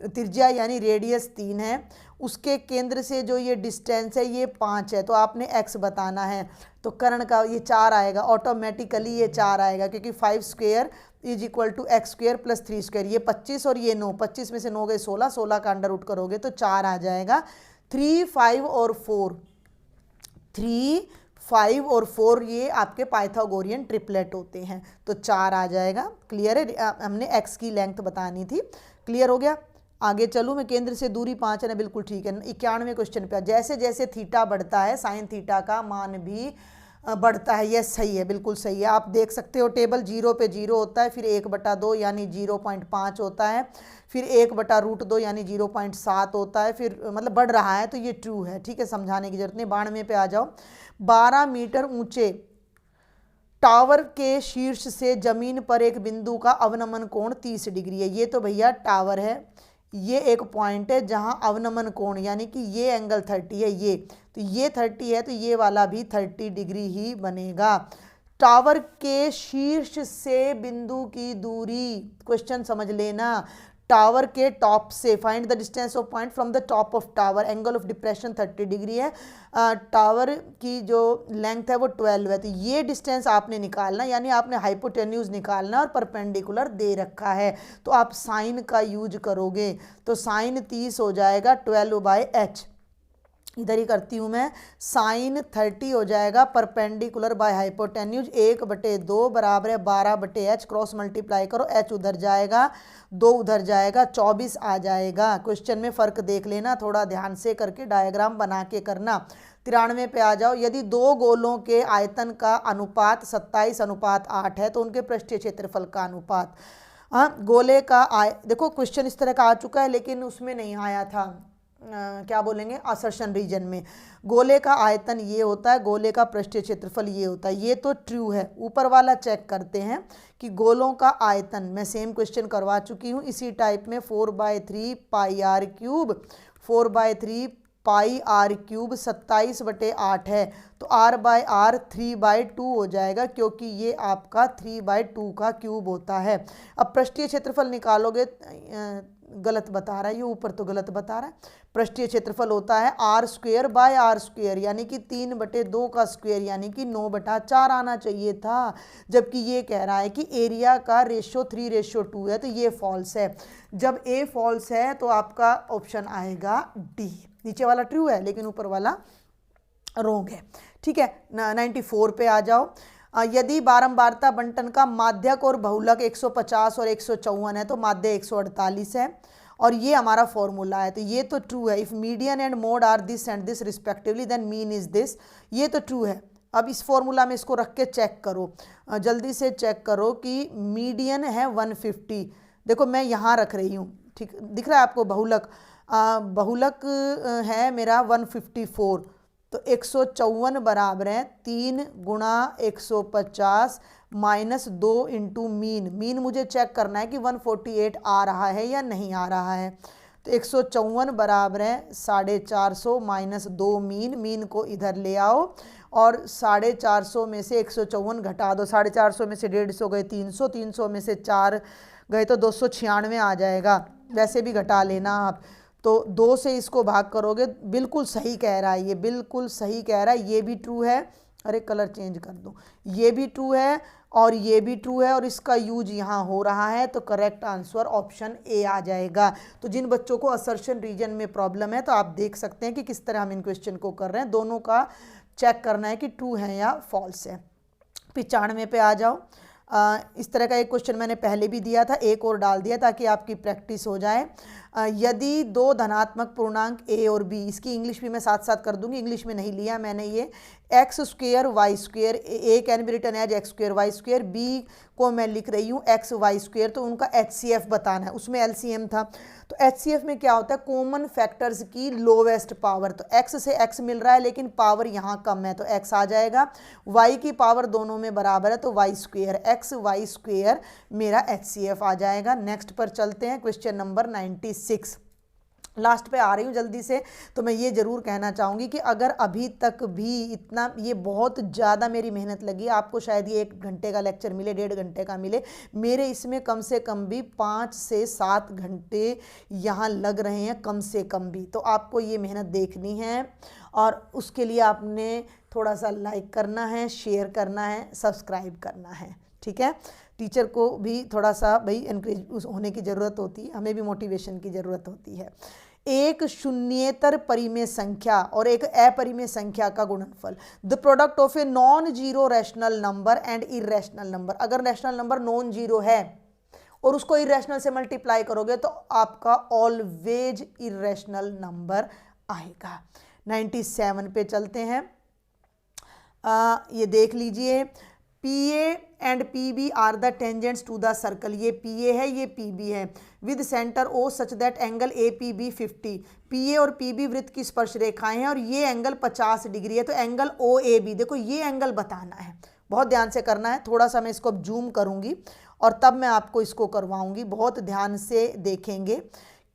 त्रिज्या यानी रेडियस 3 है, उसके केंद्र से जो ये डिस्टेंस है ये 5 है, तो आपने x बताना है। तो कर्ण का ये 4 आएगा, ऑटोमेटिकली ये 4 आएगा क्योंकि 5 square is equal to x square plus 3 square. ये 25 और ये 9, 25 में से 9 गए 16, 16 का अंडर रूट करोगे तो 4 आ जाएगा। 3, 5 और 4, 3, 5 और 4 ये आपके पाइथागोरियन ट्रिपलेट होते हैं, तो 4 आ जाएगा। क्लियर है, हमने x की लेंथ बतानी थी। क्लियर हो गया। आगे चलूँ मैं, केंद्र से दूरी 5 है ना, बिल्कुल ठीक है। 91वें क्वेश्चन पे, जैसे जैसे थीटा बढ़ता है साइन थीटा का मान भी बढ़ता है। यह सही है, बिल्कुल सही है। आप देख सकते हो टेबल, 0 पे 0 होता है, फिर 1/2 यानी 0.5 होता है, फिर 1/√2 यानी 0.7 होता है, फिर मतलब बढ़ रहा है, तो ये ट्रू है। ठीक है, समझाने की जरूरत नहीं। 92 पे आ जाओ। 12 मीटर ऊंचे टावर के शीर्ष से जमीन पर एक बिंदु का अवनमन कोण 30 डिग्री है। ये तो भैया टावर है, ये एक पॉइंट है जहां अवनमन कोण यानी कि ये एंगल 30 है, ये तो ये 30 है, तो ये वाला भी 30 डिग्री ही बनेगा। टावर के शीर्ष से बिंदु की दूरी, क्वेश्चन समझ लेना, टावर के टॉप से find the distance of point from the top of tower, angle of depression 30 degree है। टावर की जो लेंथ है वो 12 है, तो ये डिस्टेंस आपने निकालना, यानी आपने हाइपोटेन्यूज निकालना और परपेंडिकुलर दे रखा है, तो आप साइन का यूज करोगे, तो साइन 30 हो जाएगा 12/h। इधर ही करती हूँ मैं, साइन 30 हो जाएगा परपेंडिकुलर बाय हाइपोटेन्यूज 1/2 बराबर है 12/h। क्रॉस मल्टीप्लाई करो, h उधर जाएगा, 2 उधर जाएगा, 24 आ जाएगा। क्वेश्चन में फ़र्क देख लेना, थोड़ा ध्यान से करके डायग्राम बना के करना। 93 पे आ जाओ। यदि दो गोलों के आयतन का अनुपात 27:8 है तो उनके पृष्ठीय क्षेत्रफल का अनुपात, गोले का देखो क्वेश्चन इस तरह का आ चुका है, लेकिन उसमें नहीं आया था, क्या बोलेंगे, असर्शन रीजन में। गोले का आयतन ये होता है, गोले का पृष्ठीय क्षेत्रफल ये होता है, ये तो ट्रू है। ऊपर वाला चेक करते हैं कि गोलों का आयतन, मैं सेम क्वेश्चन करवा चुकी हूँ इसी टाइप में। 4/3 πr³, 4/3 πr³ 27/8 है, तो r/r 3/2 हो जाएगा, क्योंकि ये आपका 3/2 का क्यूब होता है। अब पृष्ठीय क्षेत्रफल निकालोगे, गलत बता रहा है ये, ऊपर तो गलत बता रहा है। पृष्ठीय क्षेत्रफल होता है r²/r², यानी कि 3/2 का स्क्वायर, यानी कि 9/4 आना चाहिए था, जबकि ये कह रहा है कि एरिया का रेशो 3:2 है, तो ये फॉल्स है। जब ए फॉल्स है तो आपका ऑप्शन आएगा डी। नीचे वाला ट्रू है लेकिन ऊपर वाला रोंग है। ठीक है, 94 पे आ जाओ। यदि बारंबारता बंटन का माध्यक और बहुलक 150 और 154 है तो माध्य 148 है, और ये हमारा फॉर्मूला है, तो ये तो ट्रू है। If median and mode are this and this respectively then mean is this, ये तो ट्रू है। अब इस फॉर्मूला में इसको रख के चेक करो, जल्दी से चेक करो कि मीडियन है 150, देखो मैं यहाँ रख रही हूँ, ठीक दिख रहा है आपको, बहुलक बहुलक है मेरा 154, तो 154 बराबर है 3 × 150 -2 इंटू मीन मुझे चेक करना है कि 148 आ रहा है या नहीं आ रहा है। तो 154 बराबर है 450 -2 मीन को इधर ले आओ और 450 में से 154 घटा दो। 450 में से 150 गए 300, 300 में से 4 गए तो 296 आ जाएगा। वैसे भी घटा लेना आप, तो 2 से इसको भाग करोगे। बिल्कुल सही कह रहा है, ये बिल्कुल सही कह रहा है, ये भी ट्रू है। अरे कलर चेंज कर दो, ये भी ट्रू है और ये भी ट्रू है और इसका यूज यहाँ हो रहा है। तो करेक्ट आंसर ऑप्शन ए आ जाएगा। तो जिन बच्चों को असर्शन रीजन में प्रॉब्लम है तो आप देख सकते हैं कि किस तरह हम इन क्वेश्चन को कर रहे हैं। दोनों का चेक करना है कि ट्रू है या फॉल्स है। 95 पे आ जाओ। इस तरह का एक क्वेश्चन मैंने पहले भी दिया था, एक और डाल दिया ताकि आपकी प्रैक्टिस हो जाए। यदि 2 धनात्मक पूर्णांक ए और बी, इसकी इंग्लिश भी मैं साथ साथ कर दूंगी, इंग्लिश में नहीं लिया मैंने ये, X square Y square, A can be written as X square Y square, B को मैं लिख रही हूँ एक्स वाई स्क्वेयर, तो उनका HCF बताना है। उसमें LCM था, तो HCF में क्या होता है, कॉमन फैक्टर्स की लोवेस्ट पावर। तो x से x मिल रहा है लेकिन पावर यहाँ कम है तो x आ जाएगा। y की पावर दोनों में बराबर है तो Y square, X Y square मेरा HCF आ जाएगा। नेक्स्ट पर चलते हैं, क्वेश्चन नंबर 96। लास्ट पे आ रही हूँ जल्दी से। तो मैं ये ज़रूर कहना चाहूँगी कि अगर अभी तक भी इतना, ये बहुत ज़्यादा मेरी मेहनत लगी, आपको शायद ये 1 घंटे का लेक्चर मिले, 1.5 घंटे का मिले, मेरे इसमें कम से कम भी 5 से 7 घंटे यहाँ लग रहे हैं कम से कम भी। तो आपको ये मेहनत देखनी है और उसके लिए आपने थोड़ा सा लाइक करना है, शेयर करना है, सब्सक्राइब करना है, ठीक है। टीचर को भी थोड़ा सा भाई एनकरेज होने की ज़रूरत होती है, हमें भी मोटिवेशन की ज़रूरत होती है। एक शून्येतर परिमेय संख्या और एक अपरिमेय संख्या का गुणनफल, the product of a non zero rational number and irrational number. अगर रैशनल नंबर नॉन जीरो है और उसको इरेशनल से मल्टीप्लाई करोगे तो आपका ऑलवेज इरेशनल नंबर आएगा। 97 पे चलते हैं। ये देख लीजिए, PA and PB are the tangents to the circle. ये PA है, ये PB है, with centre O such that angle APB 50। PA और PB वृत्त की स्पर्श रेखाएं हैं और ये एंगल 50 डिग्री है। तो एंगल OAB, देखो ये एंगल बताना है, बहुत ध्यान से करना है। थोड़ा सा मैं इसको अब जूम करूंगी और तब मैं आपको इसको करवाऊंगी। बहुत ध्यान से देखेंगे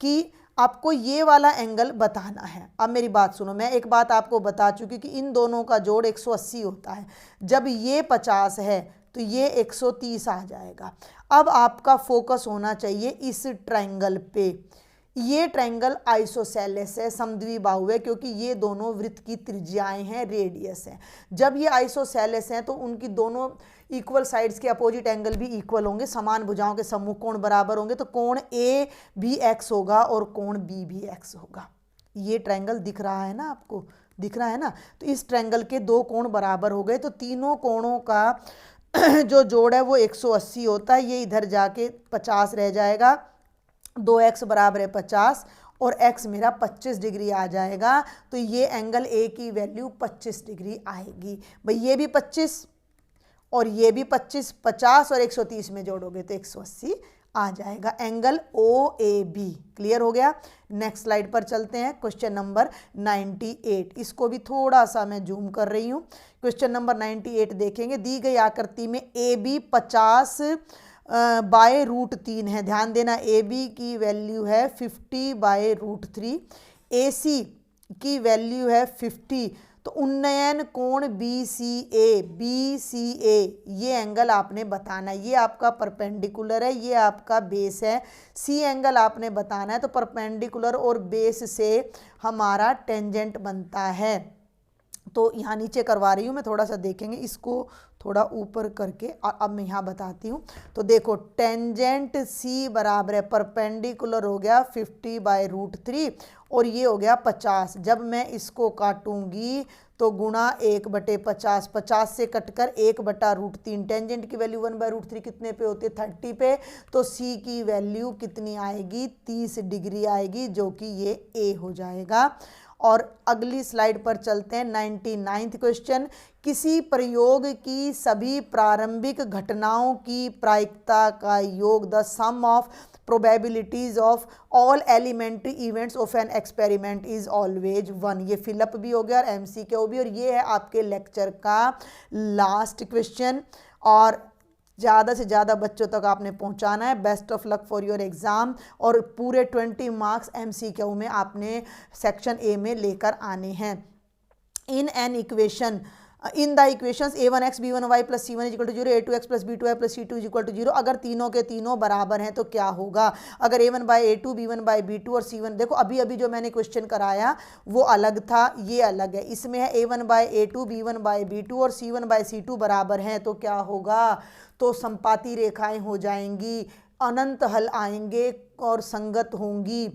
कि आपको ये वाला एंगल बताना है। अब मेरी बात सुनो, मैं एक बात आपको बता चुकी कि इन दोनों का जोड़ 180 होता है। जब ये 50 है तो ये 130 आ जाएगा। अब आपका फोकस होना चाहिए इस ट्रायंगल पे। ये ट्रायंगल आइसोसेलेस है, समद्विबाहु है, क्योंकि ये दोनों वृत्त की त्रिज्याएं हैं, रेडियस है। जब ये आइसोसेलेस हैं तो उनकी दोनों इक्वल साइड्स के अपोजिट एंगल भी इक्वल होंगे, समान भुजाओं के सम्मुख कोण बराबर होंगे। तो कोण A भी x होगा और कोण B भी x होगा। ये ट्रायंगल दिख रहा है ना आपको, दिख रहा है ना। तो इस ट्रायंगल के 2 कोण बराबर हो गए, तो तीनों कोणों का जो जोड़ है वो 180 होता है। ये इधर जाके 50 रह जाएगा, 2x बराबर है 50 और x मेरा 25 डिग्री आ जाएगा। तो ये एंगल A की वैल्यू 25 डिग्री आएगी। भाई ये भी 25 और ये भी 25, 50 और 130 में जोड़ोगे तो 180 आ जाएगा। एंगल OAB क्लियर हो गया। नेक्स्ट स्लाइड पर चलते हैं, क्वेश्चन नंबर 98। इसको भी थोड़ा सा मैं जूम कर रही हूँ। क्वेश्चन नंबर 98 देखेंगे। दी गई आकृति में AB 50 बाय √3 है। ध्यान देना, AB की वैल्यू है 50 बाय √3, AC की वैल्यू है 50। तो उन्नयन कोण BCA ये एंगल आपने बताना है। ये आपका परपेंडिकुलर है, ये आपका बेस है। C एंगल आपने बताना है। तो परपेंडिकुलर और बेस से हमारा टेंजेंट बनता है। तो यहाँ नीचे करवा रही हूँ मैं, थोड़ा सा देखेंगे इसको थोड़ा ऊपर करके, और अब मैं यहाँ बताती हूँ। तो देखो टेंजेंट C बराबर है, परपेंडिकुलर हो गया 50 बाय √3 और ये हो गया 50। जब मैं इसको काटूंगी तो गुणा 1/50, 50 से कटकर 1/√3। टेंजेंट की वैल्यू 1/√3 कितने पे होती है, 30 पे। तो C की वैल्यू कितनी आएगी, 30 डिग्री आएगी, जो कि ये A हो जाएगा। और अगली स्लाइड पर चलते हैं, 99वां क्वेश्चन। किसी प्रयोग की सभी प्रारंभिक घटनाओं की प्रायिकता का योग, the sum of probabilities of all elementary events of an experiment is always 1। ये फिलअप भी हो गया और MCQ भी, और ये है आपके लेक्चर का लास्ट क्वेश्चन। और ज़्यादा से ज़्यादा बच्चों तक आपने पहुंचाना है। Best of luck for your exam. और पूरे 20 मार्क्स MCQ में आपने सेक्शन ए में लेकर आने हैं। In an equation, in the equations a1x b1y plus c1 equal to 0, a2x plus b2y plus c2 equal to 0, अगर तीनों के तीनों बराबर हैं तो क्या होगा? अगर a1 by a2 b1 by b2 और c1, देखो अभी अभी जो मैंने क्वेश्चन कराया वो अलग था, ये अलग है। इसमें है a1 by a2 b1 by b2 और c1 बाई c2 बराबर हैं तो क्या होगा? तो संपाती रेखाएं हो जाएंगी, अनंत हल आएंगे और संगत होंगी,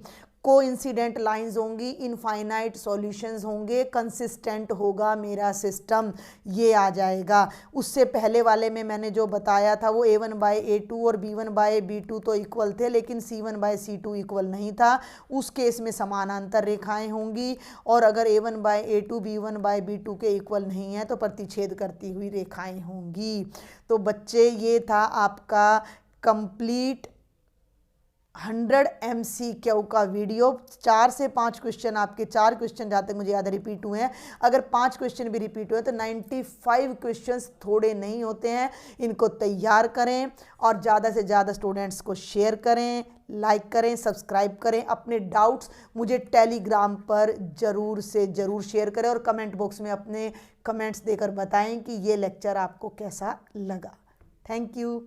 कोइंसिडेंट लाइंस होंगी, इनफाइनाइट सॉल्यूशंस होंगे, कंसिस्टेंट होगा मेरा सिस्टम, ये आ जाएगा। उससे पहले वाले में मैंने जो बताया था वो a1 बाई a2 और b1 बाई b2 तो इक्वल थे, लेकिन c1 बाई c2 इक्वल नहीं था। उस केस में समानांतर रेखाएं होंगी, और अगर a1 by a2 b1 by b2 के इक्वल नहीं है तो प्रतिच्छेद करती हुई रेखाएं होंगी। तो बच्चे ये था आपका कंप्लीट 100 MCQ का वीडियो। 4 से 5 क्वेश्चन, आपके 4 क्वेश्चन जहाँ तक मुझे याद है रिपीट हुए हैं। अगर 5 क्वेश्चन भी रिपीट हुए तो 95 क्वेश्चंस थोड़े नहीं होते हैं। इनको तैयार करें और ज़्यादा से ज़्यादा स्टूडेंट्स को शेयर करें, लाइक करें, सब्सक्राइब करें। अपने डाउट्स मुझे टेलीग्राम पर ज़रूर से ज़रूर शेयर करें और कमेंट बॉक्स में अपने कमेंट्स देकर बताएं कि ये लेक्चर आपको कैसा लगा। Thank you.